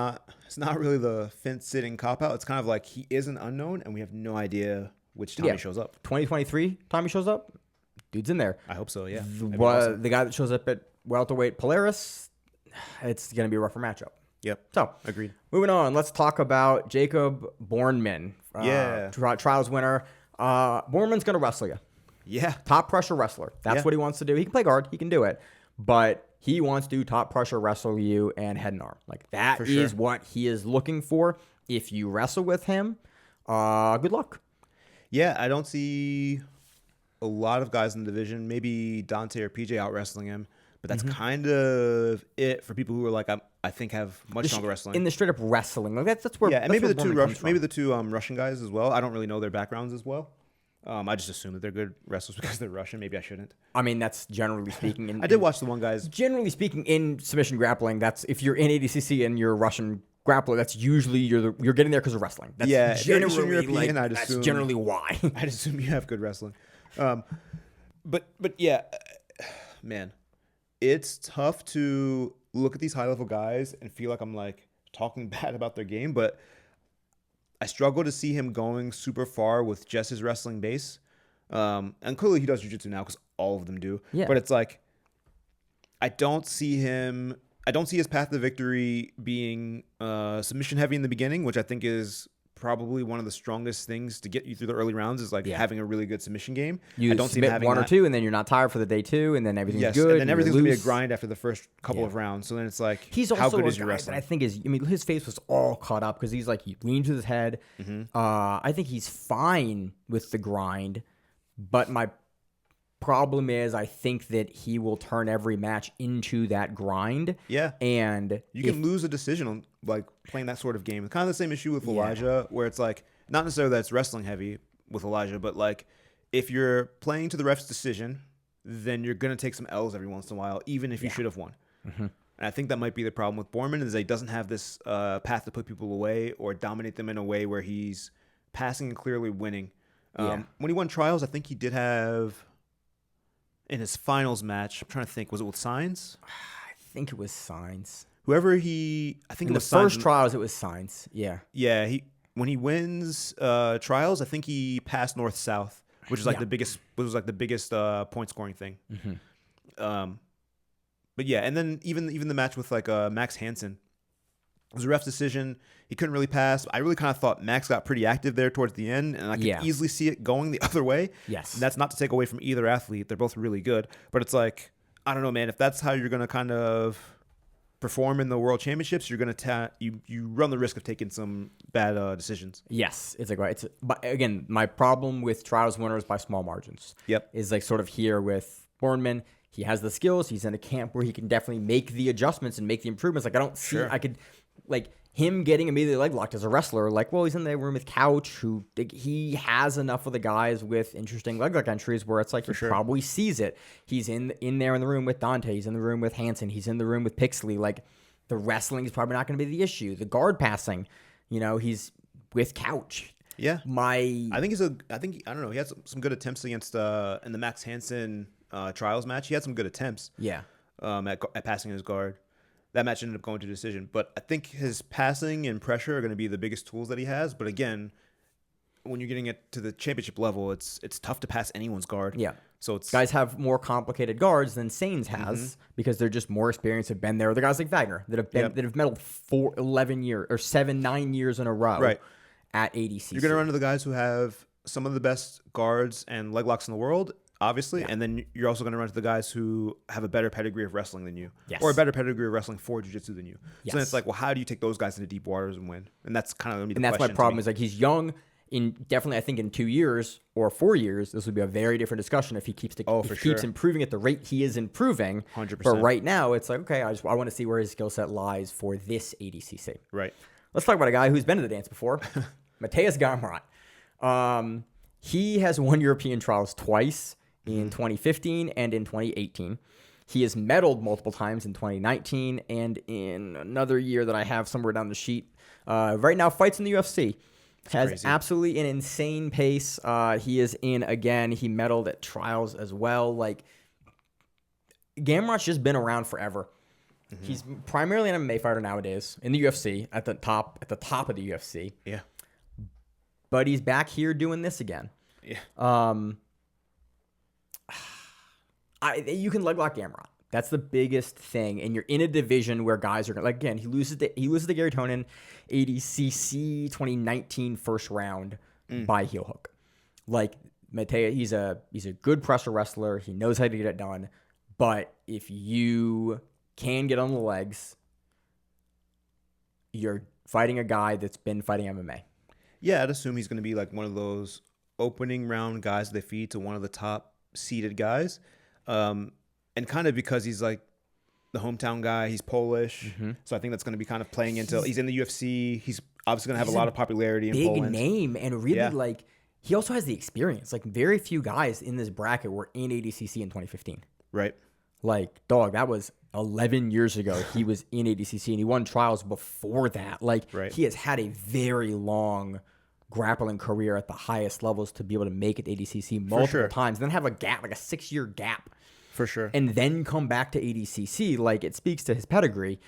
it's not really the fence sitting cop out. It's kind of like he is an unknown, and we have no idea which time he shows up. 2023 time he shows up, dude's in there. I hope so. Yeah. The guy that shows up at welterweight Polaris, it's gonna be a rougher matchup. Yep. So agreed. Moving on, let's talk about Jacob Bornemann. Trials winner. Bornemann's gonna wrestle you. Yeah. Top pressure wrestler. That's what he wants to do. He can play guard. He can do it. But he wants to top pressure wrestle you and head and arm. Like, that is what he is looking for. If you wrestle with him, good luck. Yeah, I don't see a lot of guys in the division. Maybe Dante or PJ out wrestling him. But that's kind of it for people who are like, I think have much stronger wrestling. In the straight up wrestling. Like, that's where and maybe the two Russian guys as well. I don't really know their backgrounds as well. I just assume that they're good wrestlers because they're Russian. Maybe I shouldn't. I mean, that's generally speaking. I did watch the one guys. Generally speaking, in submission grappling, that's if you're in ADCC and you're a Russian grappler, that's usually you're getting there because of wrestling. That's generally European. That's generally why. I'd assume you have good wrestling. But yeah, man, it's tough to look at these high level guys and feel like I'm like talking bad about their game, but I struggle to see him going super far with just his wrestling base. And clearly he does jiu-jitsu now because all of them do. Yeah. But it's like, I don't see his path to victory being submission heavy in the beginning, which I think is probably one of the strongest things to get you through the early rounds is like having a really good submission game. I don't see one or two, and then you're not tired for the day two, and then everything's good. And then everything's going to be a grind after the first couple of rounds. So then it's like, he's also how good is your wrestling? I think his face was all caught up because he's like, he leans with his head. I think he's fine with the grind, but my problem is I think that he will turn every match into that grind. Yeah. And you can lose a decision on like playing that sort of game. It's kind of the same issue with Elijah, where it's like, not necessarily that it's wrestling heavy with Elijah, but like if you're playing to the ref's decision, then you're going to take some L's every once in a while, even if you should have won. And I think that might be the problem with Bornemann is that he doesn't have this path to put people away or dominate them in a way where he's passing and clearly winning. When he won trials, I think he did have in his finals match. I'm trying to think, was it with Sainz? I think it was Sainz. I think in the first trials, it was Sainz. Yeah. Yeah. When he wins trials, I think he passed North South, which is like the biggest point scoring thing. But yeah, and then even the match with like Max Hansen, it was a ref's decision. He couldn't really pass. I really kind of thought Max got pretty active there towards the end, and I could easily see it going the other way. Yes. And that's not to take away from either athlete. They're both really good. But it's like, I don't know, man. If that's how you're going to kind of perform in the World Championships, you're going to you run the risk of taking some bad decisions. Yes. But again, my problem with trials winners by small margins. Yep. Is like sort of here with Bornemann. he has the skills. He's in a camp where he can definitely make the adjustments and make the improvements. Like, I don't see, I could, like, him getting immediately leg locked as a wrestler. Like, well, he's in the room with Couch, who he has enough of the guys with interesting leg lock entries where it's like he probably sees it. He's in there in the room with Dante. He's in the room with Hansen. He's in the room with Pixley. Like, the wrestling is probably not going to be the issue. The guard passing, he's with Couch. Yeah. I don't know. He had some good attempts against in the Max Hansen trials match. He had some good attempts. Yeah. At passing his guard. That match ended up going to decision. But I think his passing and pressure are going to be the biggest tools that he has. But again, when you're getting it to the championship level, it's tough to pass anyone's guard. Yeah. So it's guys have more complicated guards than Sainz has because they're just more experienced, have been there. The guys like Vagner that have medaled 9 years in a row at ADCC. You're going to run into the guys who have some of the best guards and leg locks in the world, obviously, and then you're also going to run into the guys who have a better pedigree of wrestling than you, or a better pedigree of wrestling for jiu-jitsu than you. So then it's like, well, how do you take those guys into deep waters and win? And that's kind of going to be the question. And that's my problem is like he's young. I think in 2 years or 4 years, this would be a very different discussion if he keeps keeps improving at the rate he is improving. 100%. But right now, it's like, okay, I want to see where his skill set lies for this ADCC. Right. Let's talk about a guy who's been to the dance before, Mateusz Gamrot. He has won European trials twice in 2015 and in 2018. He has medaled multiple times in 2019 and in another year that I have somewhere down the sheet. Right now, fights in the UFC. Has crazy. Absolutely an insane pace. He is in again. He medaled at trials as well. Like, Gamrot's just been around forever. He's primarily an MMA fighter nowadays in the UFC at the top of the UFC. Yeah. But he's back here doing this again. Yeah. You can leg lock Gamrot. That's the biggest thing, and you're in a division where guys are like, again. He loses to Gary Tonin, ADCC 2019 first round by heel hook. Like Mateusz, he's a good presser wrestler. He knows how to get it done. But if you can get on the legs, you're fighting a guy that's been fighting MMA. Yeah, I'd assume he's going to be like one of those opening round guys they feed to one of the top seeded guys. And kind of because he's like the hometown guy, he's Polish. So I think that's going to be kind of playing into, he's in the UFC. He's obviously going to have a lot of popularity in Poland. Big name, and really like, he also has the experience. Like, very few guys in this bracket were in ADCC in 2015. Right. Like, dog, that was 11 years ago. He was in ADCC, and he won trials before that. Like, he has had a very long grappling career at the highest levels to be able to make it to ADCC multiple times, then have a gap, like a 6-year gap. For sure. And then come back to ADCC. Like, it speaks to his pedigree.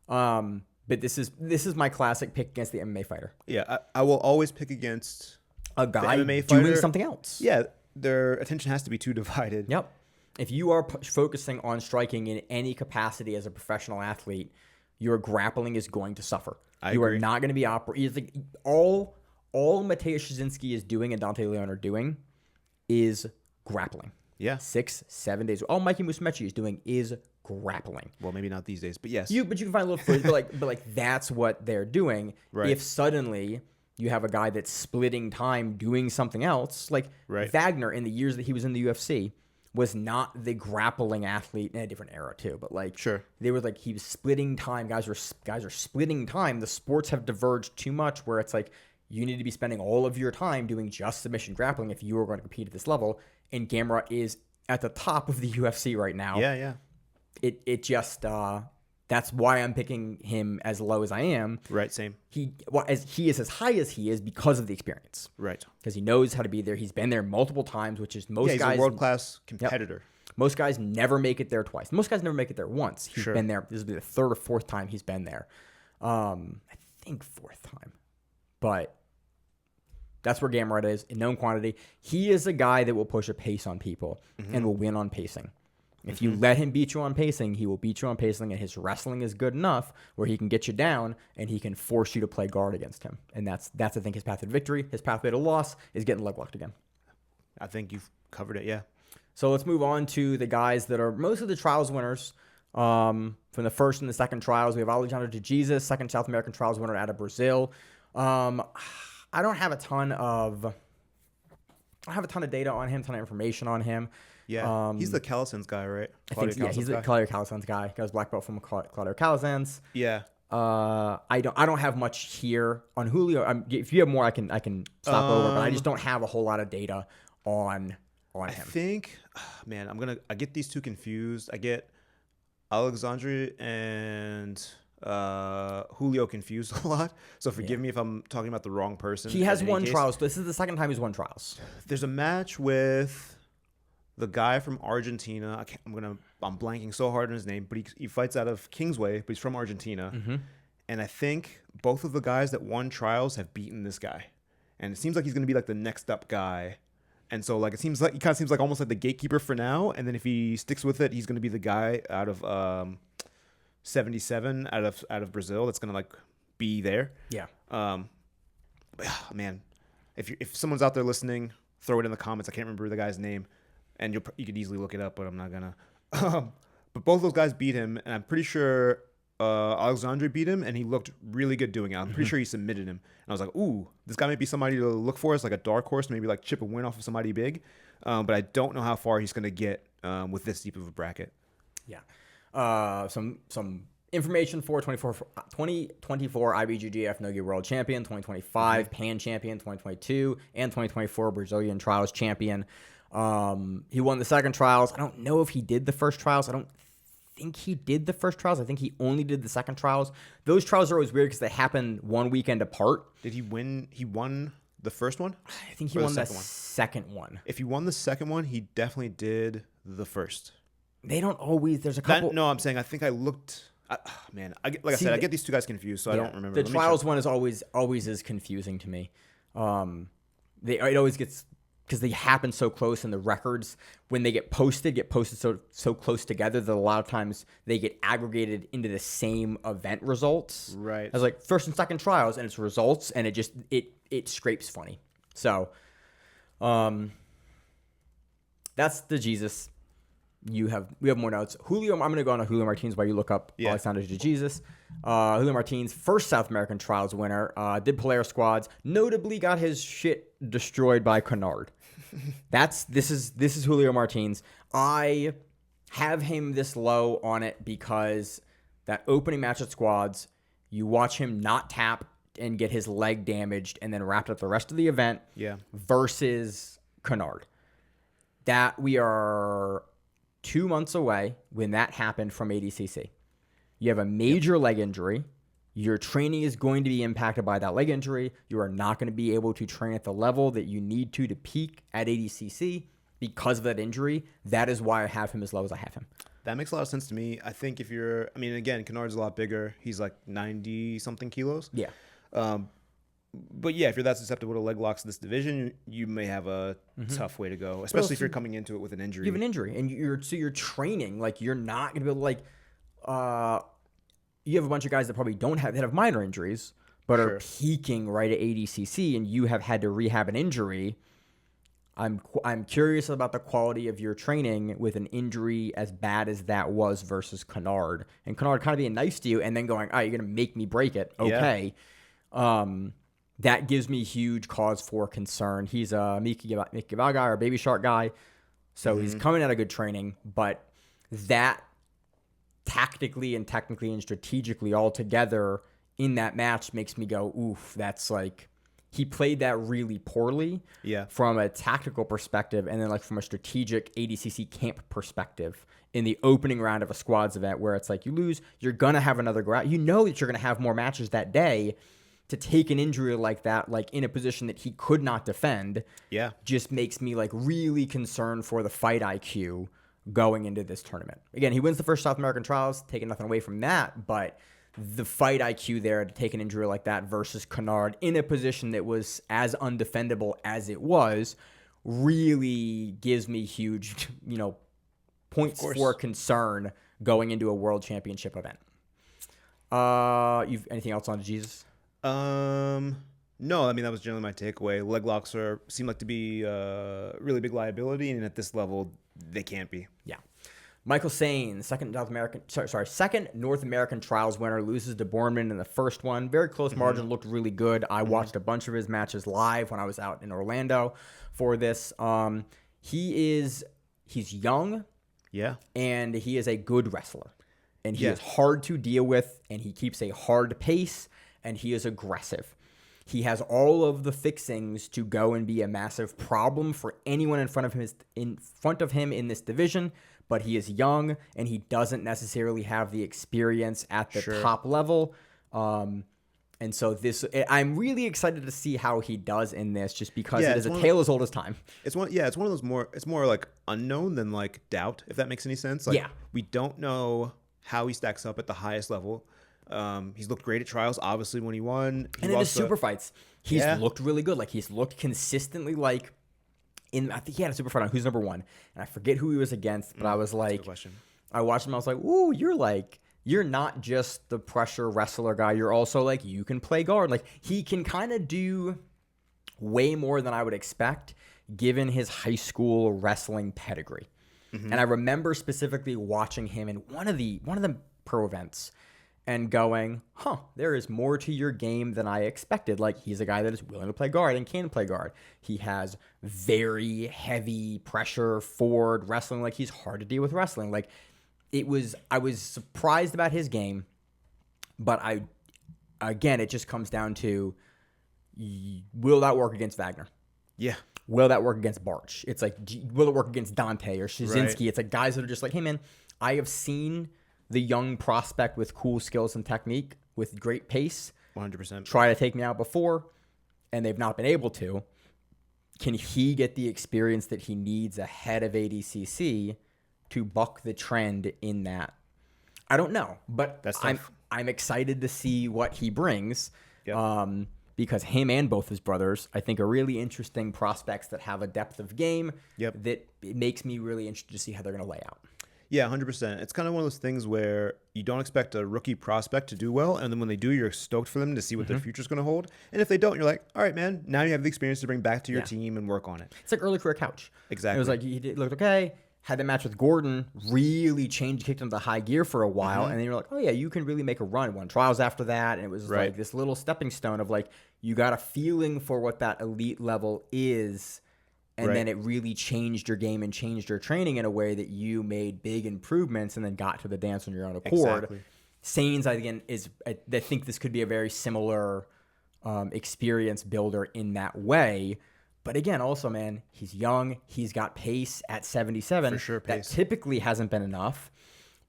But this is my classic pick against the MMA fighter. Yeah, I will always pick against a guy the MMA fighter doing something else. Yeah, their attention has to be too divided. Yep. If you are focusing on striking in any capacity as a professional athlete, your grappling is going to suffer. You agree. are not going to be operating. All Mateusz Szczeciński is doing and Dante Leon are doing is grappling. Yeah. 6-7 days. All Mikey Musumeci is doing is grappling. Well, maybe not these days, but yes. But you can find a little footage, but that's what they're doing. Right. If suddenly you have a guy that's splitting time doing something else, like Vagner in the years that he was in the UFC was not the grappling athlete in a different era too. But like, they were like, he was splitting time. Guys are splitting time. The sports have diverged too much where it's like, you need to be spending all of your time doing just submission grappling if you are going to compete at this level. And Gamrot is at the top of the UFC right now. Yeah. It just that's why I'm picking him as low as I am. Right, same. He is as high as he is because of the experience. Right. Because he knows how to be there. He's been there multiple times, which is most guys. He's a world-class competitor. Yep. Most guys never make it there twice. Most guys never make it there once. He's been there. This will be the third or fourth time he's been there. I think fourth time. But that's where Gamrot is in known quantity. He is a guy that will push a pace on people and will win on pacing. If you let him beat you on pacing, he will beat you on pacing, and his wrestling is good enough where he can get you down and he can force you to play guard against him. And that's I think, his path to victory. His pathway to loss is getting leg locked again. I think you've covered it, yeah. So let's move on to the guys that are most of the trials winners. From the first and the second trials, we have Alexandre de Jesus, second South American trials winner out of Brazil. I don't have a ton of data on him, ton of information on him. Yeah, he's the Calisans guy, right? I think, yeah, he's the Claudio Calisans guy. Got his black belt from Claudio Calisans. Yeah. I don't have much here on Julio. If you have more, I can stop over, but I just don't have a whole lot of data on him. I think, man, I get these two confused. I get Alexandre and Julio confused a lot. So forgive me if I'm talking about the wrong person. He has won trials. This is the second time he's won trials. There's a match with the guy from Argentina. I'm blanking so hard on his name, but he fights out of Kingsway, but he's from Argentina. Mm-hmm. And I think both of the guys that won trials have beaten this guy. And it seems like he's going to be like the next up guy. And so like he kind of seems like almost like the gatekeeper for now. And then if he sticks with it, he's going to be the guy out of 77 out of Brazil that's going to like be there. Yeah. Man, if someone's out there listening, throw it in the comments. I can't remember the guy's name. And you could easily look it up, but I'm not gonna. But both those guys beat him, and I'm pretty sure Alexandre beat him, and he looked really good doing it. I'm pretty sure he submitted him, and I was like, "Ooh, this guy might be somebody to look for as like a dark horse, maybe like chip a win off of somebody big." But I don't know how far he's gonna get with this deep of a bracket. Yeah, some information for 2024 IBJJF Nogi World Champion, 2025 Pan Champion, 2022 and 2024 Brazilian Trials Champion. He won the second trials. I don't know if he did the first trials. I don't think he did the first trials. I think he only did the second trials. Those trials are always weird because they happen one weekend apart. Did he win? He won the first one? I think he won the second one. If he won the second one, he definitely did the first. They don't always. There's a couple. No, I'm saying I think I looked. Man, I get these two guys confused, so I don't remember. The trials one is always is confusing to me. It always gets. Because they happen so close, and the records, when they get posted so close together that a lot of times they get aggregated into the same event results. Right. As like first and second trials, and it's results, and it scrapes funny. So, that's the Jesus. We have more notes. Julio, I'm going to go on to Julio Martins while you look up Alexandre de Jesus. Julio Martins, first South American Trials winner, did Polaris squads, notably got his shit destroyed by Kennard. This is Julio Martins. I have him this low on it because that opening match at squads, you watch him not tap and get his leg damaged and then wrapped up the rest of the event versus Kennard. That we are 2 months away when that happened from ADCC. You have a major leg injury. Your training is going to be impacted by that leg injury. You are not going to be able to train at the level that you need to peak at ADCC because of that injury. That is why I have him as low as I have him. That makes a lot of sense to me. I think again, Kennard's a lot bigger. He's like 90-something kilos. Yeah. But yeah, if you're that susceptible to leg locks in this division, you may have a tough way to go, especially if you're coming into it with an injury. You have an injury, and you're training. Like, you're not going to be able to, you have a bunch of guys that probably that have minor injuries, but are peaking right at ADCC, and you have had to rehab an injury. I'm curious about the quality of your training with an injury as bad as that was versus Kennard. And Kennard kind of being nice to you and then going, all right, you're going to make me break it. Okay. Yeah. That gives me huge cause for concern. He's a Mickey guy or Baby Shark guy. So he's coming out of good training, but that tactically and technically and strategically all together in that match makes me go, oof, that's like, he played that really poorly from a tactical perspective and then like from a strategic ADCC camp perspective in the opening round of a squads event where it's like you lose, you're going to have another ground. You know that you're going to have more matches that day. To take an injury like that, like in a position that he could not defend, just makes me like really concerned for the fight IQ going into this tournament. Again, he wins the first South American Trials, taking nothing away from that, but the fight IQ there to take an injury like that versus Kennard in a position that was as undefendable as it was really gives me huge, points for concern going into a world championship event. You've anything else on Jesus? No, I mean, that was generally my takeaway. Leg locks seem like to be a really big liability, and at this level, they can't be. Yeah. Michael Sainz, second North American Trials winner, loses to Bornemann in the first one. Very close margin, looked really good. I watched a bunch of his matches live when I was out in Orlando for this. He is he's young, Yeah. and he is a good wrestler. And he is hard to deal with, and he keeps a hard pace, and he is aggressive. He has all of the fixings to go and be a massive problem for anyone in front of him in this division, but he is young, and he doesn't necessarily have the experience at the top level. And so I'm really excited to see how he does in this, just because it is a tale as old as time. It's one of those it's more like unknown than like doubt, if that makes any sense. Like, we don't know how he stacks up at the highest level. He's looked great at trials, obviously, when he won. And in his super fights, he's looked really good. Like, he's looked consistently like I think he had a super fight on Who's Number One, and I forget who he was against, but I was like, good question. I watched him, I was like, ooh, you're not just the pressure wrestler guy. You're also like, you can play guard. Like, he can kind of do way more than I would expect given his high school wrestling pedigree. Mm-hmm. And I remember specifically watching him in one of the pro events and going, there is more to your game than I expected. Like, he's a guy that is willing to play guard and can play guard. He has very heavy pressure forward wrestling. Like, he's hard to deal with wrestling. Like, I was surprised about his game, but it just comes down to, will that work against Vagner? Yeah. Will that work against Barch? It's like, will it work against Dante or Szczeciński? Right. It's like guys that are just like, hey man, I have seen the young prospect with cool skills and technique with great pace 100% try to take me out before, and they've not been able to. Can he get the experience that he needs ahead of ADCC to buck the trend in that? I don't know, but I'm excited to see what he brings. Yep. Because him and both his brothers, I think, are really interesting prospects that have a depth of game that it makes me really interested to see how they're going to lay out. Yeah, 100%. It's kind of one of those things where you don't expect a rookie prospect to do well, and then when they do, you're stoked for them to see what their future's going to hold. And if they don't, you're like, all right, man, now you have the experience to bring back to your team and work on it. It's like early career couch. Exactly. It was like, he looked okay, had the match with Gordon, really kicked into high gear for a while, and then you're like, oh yeah, you can really make a run. Won trials after that, and it was like this little stepping stone of like, you got a feeling for what that elite level is, and then it really changed your game and changed your training in a way that you made big improvements and then got to the dance on your own accord. Exactly. Sainz, I think this could be a very similar experience builder in that way. But again, also, man, he's young. He's got pace at 77. For sure, pace. That typically hasn't been enough.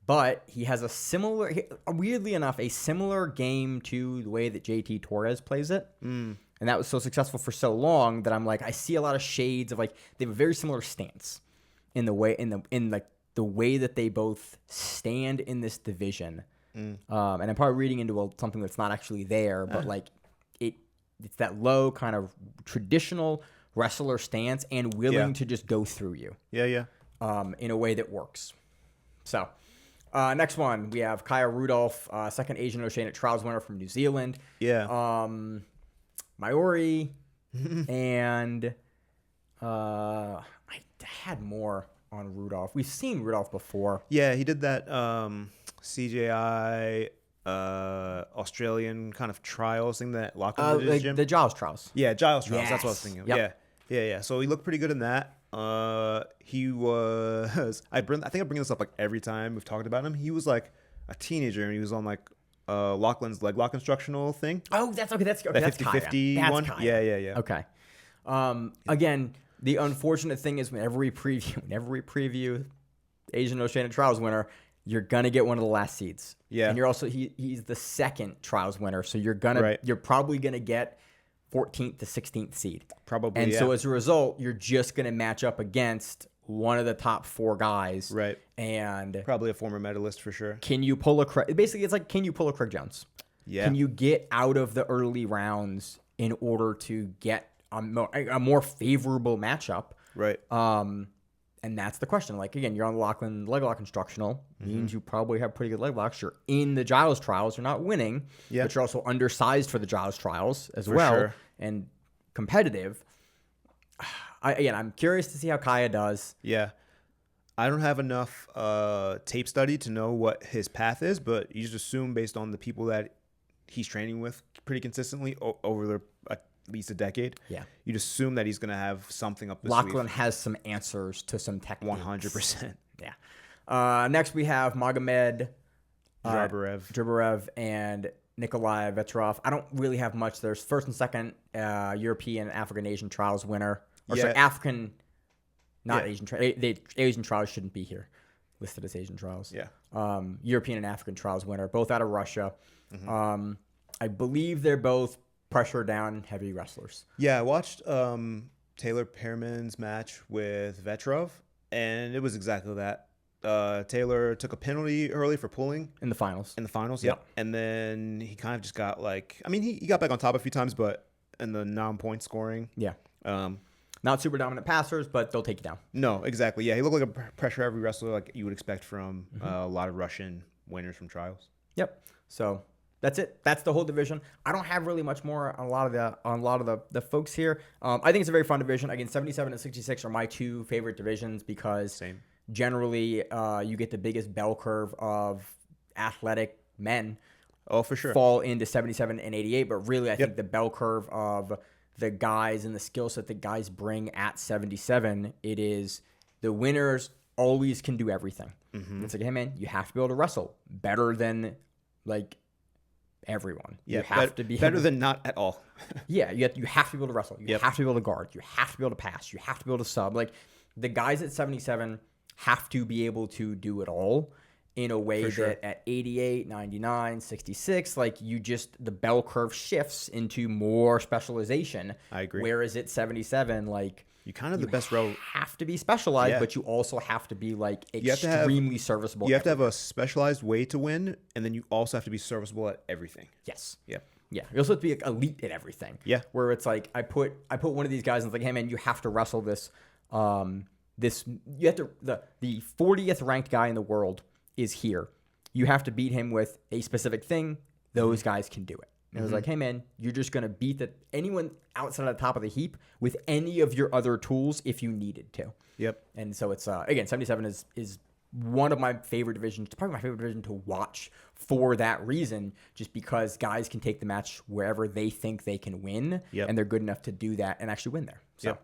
But he has weirdly enough, a similar game to the way that JT Torres plays it. And that was so successful for so long that I'm like, I see a lot of shades of like, they have a very similar stance in the way that they both stand in this division. And I'm probably reading into something that's not actually there, but like it's that low kind of traditional wrestler stance and willing to just go through you. Yeah. In a way that works. So next one, we have Kaya Rudolph, second Asian Oceanic Trials winner from New Zealand. Yeah. Maori, and I had more on Rudolph. We've seen Rudolph before. Yeah, he did that CJI Australian kind of trials thing that Lachlan did at his gym. The Giles trials. Yeah, Giles trials. Yes. That's what I was thinking of. Yep. Yeah. So he looked pretty good in that. He was. I think I bring this up like every time we've talked about him. He was like a teenager and he was on like Lachlan's leg lock instructional thing. Oh, that's okay. That's 50-50 one. Kaya. Yeah. Okay. Again, the unfortunate thing is whenever we preview Asian Oceanic Trials winner, you're gonna get one of the last seeds. Yeah. And you're also he's the second trials winner, so you're probably gonna get 14th to 16th seed. Probably. And so as a result, you're just gonna match up against one of the top four guys. Right. And probably a former medalist for sure. Can you pull basically it's like, can you pull a Craig Jones? Yeah. Can you get out of the early rounds in order to get a more favorable matchup? Right. And that's the question. Like, again, you're on the Lachlan leg lock instructional. Means you probably have pretty good leg locks. You're in the Giles trials. You're not winning. Yeah. But you're also undersized for the Giles trials as well. Sure. And competitive. I'm curious to see how Kaya does. Yeah. I don't have enough tape study to know what his path is, but you just assume based on the people that he's training with pretty consistently over at least a decade. Yeah. You'd assume that he's going to have something up the Lachlan has some answers to some techniques. 100%. Yeah. Next, we have Magomed Dribarev and Nikolai Vetrov. I don't really have much. There's first and second European African Asian trials winner. Or sorry, African, not Asian. Asian trials shouldn't be here. Listed as Asian trials. Yeah. European and African trials winner, both out of Russia. I believe they're both pressure down heavy wrestlers. Yeah, I watched Taylor Pearman's match with Vetrov, and it was exactly that. Taylor took a penalty early for pulling. In the finals. Yep. And then he kind of just got he got back on top a few times, but in the non-point scoring. Yeah. Not super dominant passers, but they'll take you down. No, exactly. Yeah, he looked like a pressure-heavy wrestler like you would expect from a lot of Russian winners from trials. Yep. So that's it. That's the whole division. I don't have really much more on a lot of the folks here. I think it's a very fun division. Again, 77 and 66 are my two favorite divisions because generally you get the biggest bell curve of athletic men. Oh, for sure. Fall into 77 and 88, but really I think the bell curve of the guys and the skill set that guys bring at 77, it is the winners always can do everything. It's like, hey man, you have to be able to wrestle better than everyone. Yeah, you have to be better than not at all. Yeah, you have to be able to wrestle. You have to be able to guard. You have to be able to pass. You have to be able to sub. Like the guys at 77 have to be able to do it all in a way that at 88, 99, 66, the bell curve shifts into more specialization. I agree. Whereas at 77, you kind of the best row. Have to be specialized, but you also have to be extremely serviceable. You have to have a specialized way to win, and then you also have to be serviceable at everything. Yes. Yeah. Yeah. You also have to be elite at everything. Yeah. Where it's I put one of these guys and it's like, hey man, you have to wrestle this. You have to the 40th ranked guy in the world is here. You have to beat him with a specific thing. Those guys can do it. And it was like, hey man, you're just gonna beat anyone outside of the top of the heap with any of your other tools if you needed to. Yep. And so it's again, 77 is one of my favorite divisions. It's probably my favorite division to watch for that reason, just because guys can take the match wherever they think they can win, and they're good enough to do that and actually win there. So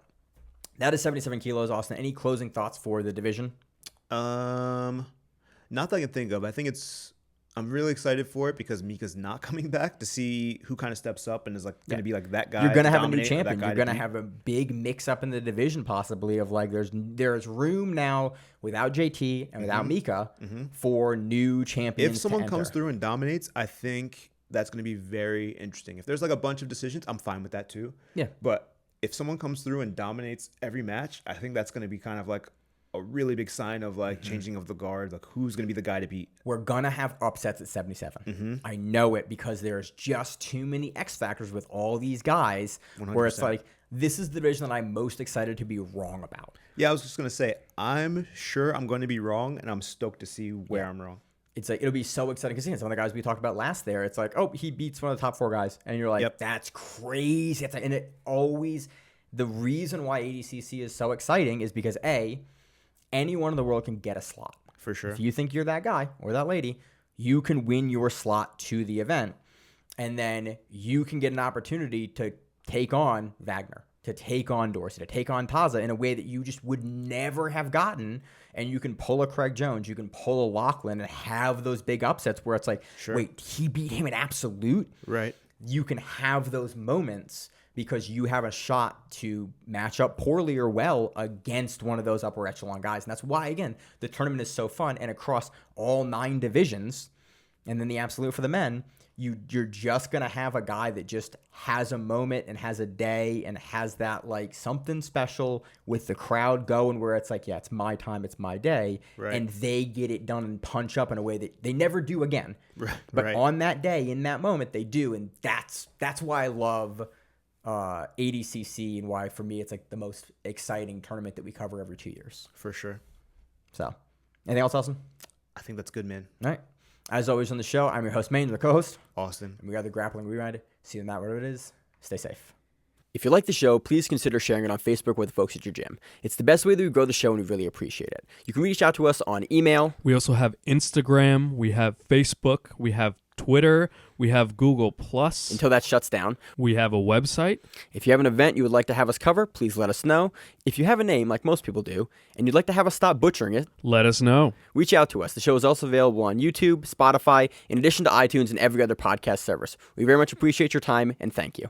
that is 77 kilos, Austin. Any closing thoughts for the division? Not that I can think of. I think I'm really excited for it because Mika's not coming back, to see who kind of steps up and is going to be that guy. You're going to have a new champion. You're going to have a big mix up in the division possibly of there's room now without JT and without Mika for new champions. If someone comes through and dominates, I think that's going to be very interesting. If there's a bunch of decisions, I'm fine with that too. Yeah. But if someone comes through and dominates every match, I think that's going to be kind of a really big sign of changing of the guard, who's going to be the guy to beat. We're going to have upsets at 77. I know it because there's just too many X factors with all these guys 100%. Where it's this is the division that I'm most excited to be wrong about. Yeah, I was just going to say, I'm sure I'm going to be wrong, and I'm stoked to see where I'm wrong. It's it'll be so exciting because some of the guys we talked about last there, it's he beats one of the top 4 guys, and you're that's crazy. And it always, the reason why ADCC is so exciting is because anyone in the world can get a slot. For sure. If you think you're that guy or that lady, you can win your slot to the event. And then you can get an opportunity to take on Vagner, to take on Dorsey, to take on Taza in a way that you just would never have gotten. And you can pull a Craig Jones, you can pull a Lachlan and have those big upsets where it's wait, he beat him in absolute? Right. You can have those moments because you have a shot to match up poorly or well against one of those upper echelon guys. And that's why, again, the tournament is so fun. And across all 9 divisions, and then the absolute for the men, you're just going to have a guy that just has a moment and has a day and has that something special with the crowd going where it's it's my time, it's my day. Right. And they get it done and punch up in a way that they never do again. Right. But on that day, in that moment, they do. And that's why I love ADCC and why for me it's the most exciting tournament that we cover every 2 years. For sure. So, anything else, Austin? I think that's good, man. All right. As always on the show, I'm your host, Maine, the co-host, Austin. And we got the Grappling Rewind. See you in that, whatever it is. Stay safe. If you like the show, please consider sharing it on Facebook with the folks at your gym. It's the best way that we grow the show, and we really appreciate it. You can reach out to us on email. We also have Instagram. We have Facebook. We have Twitter. We have Google Plus. Until that shuts down. We have a website. If you have an event you would like to have us cover, please let us know. If you have a name, like most people do, and you'd like to have us stop butchering it, Let us know. reach out to us. The show is also available on YouTube, Spotify, in addition to iTunes and every other podcast service. We very much appreciate your time, and thank you.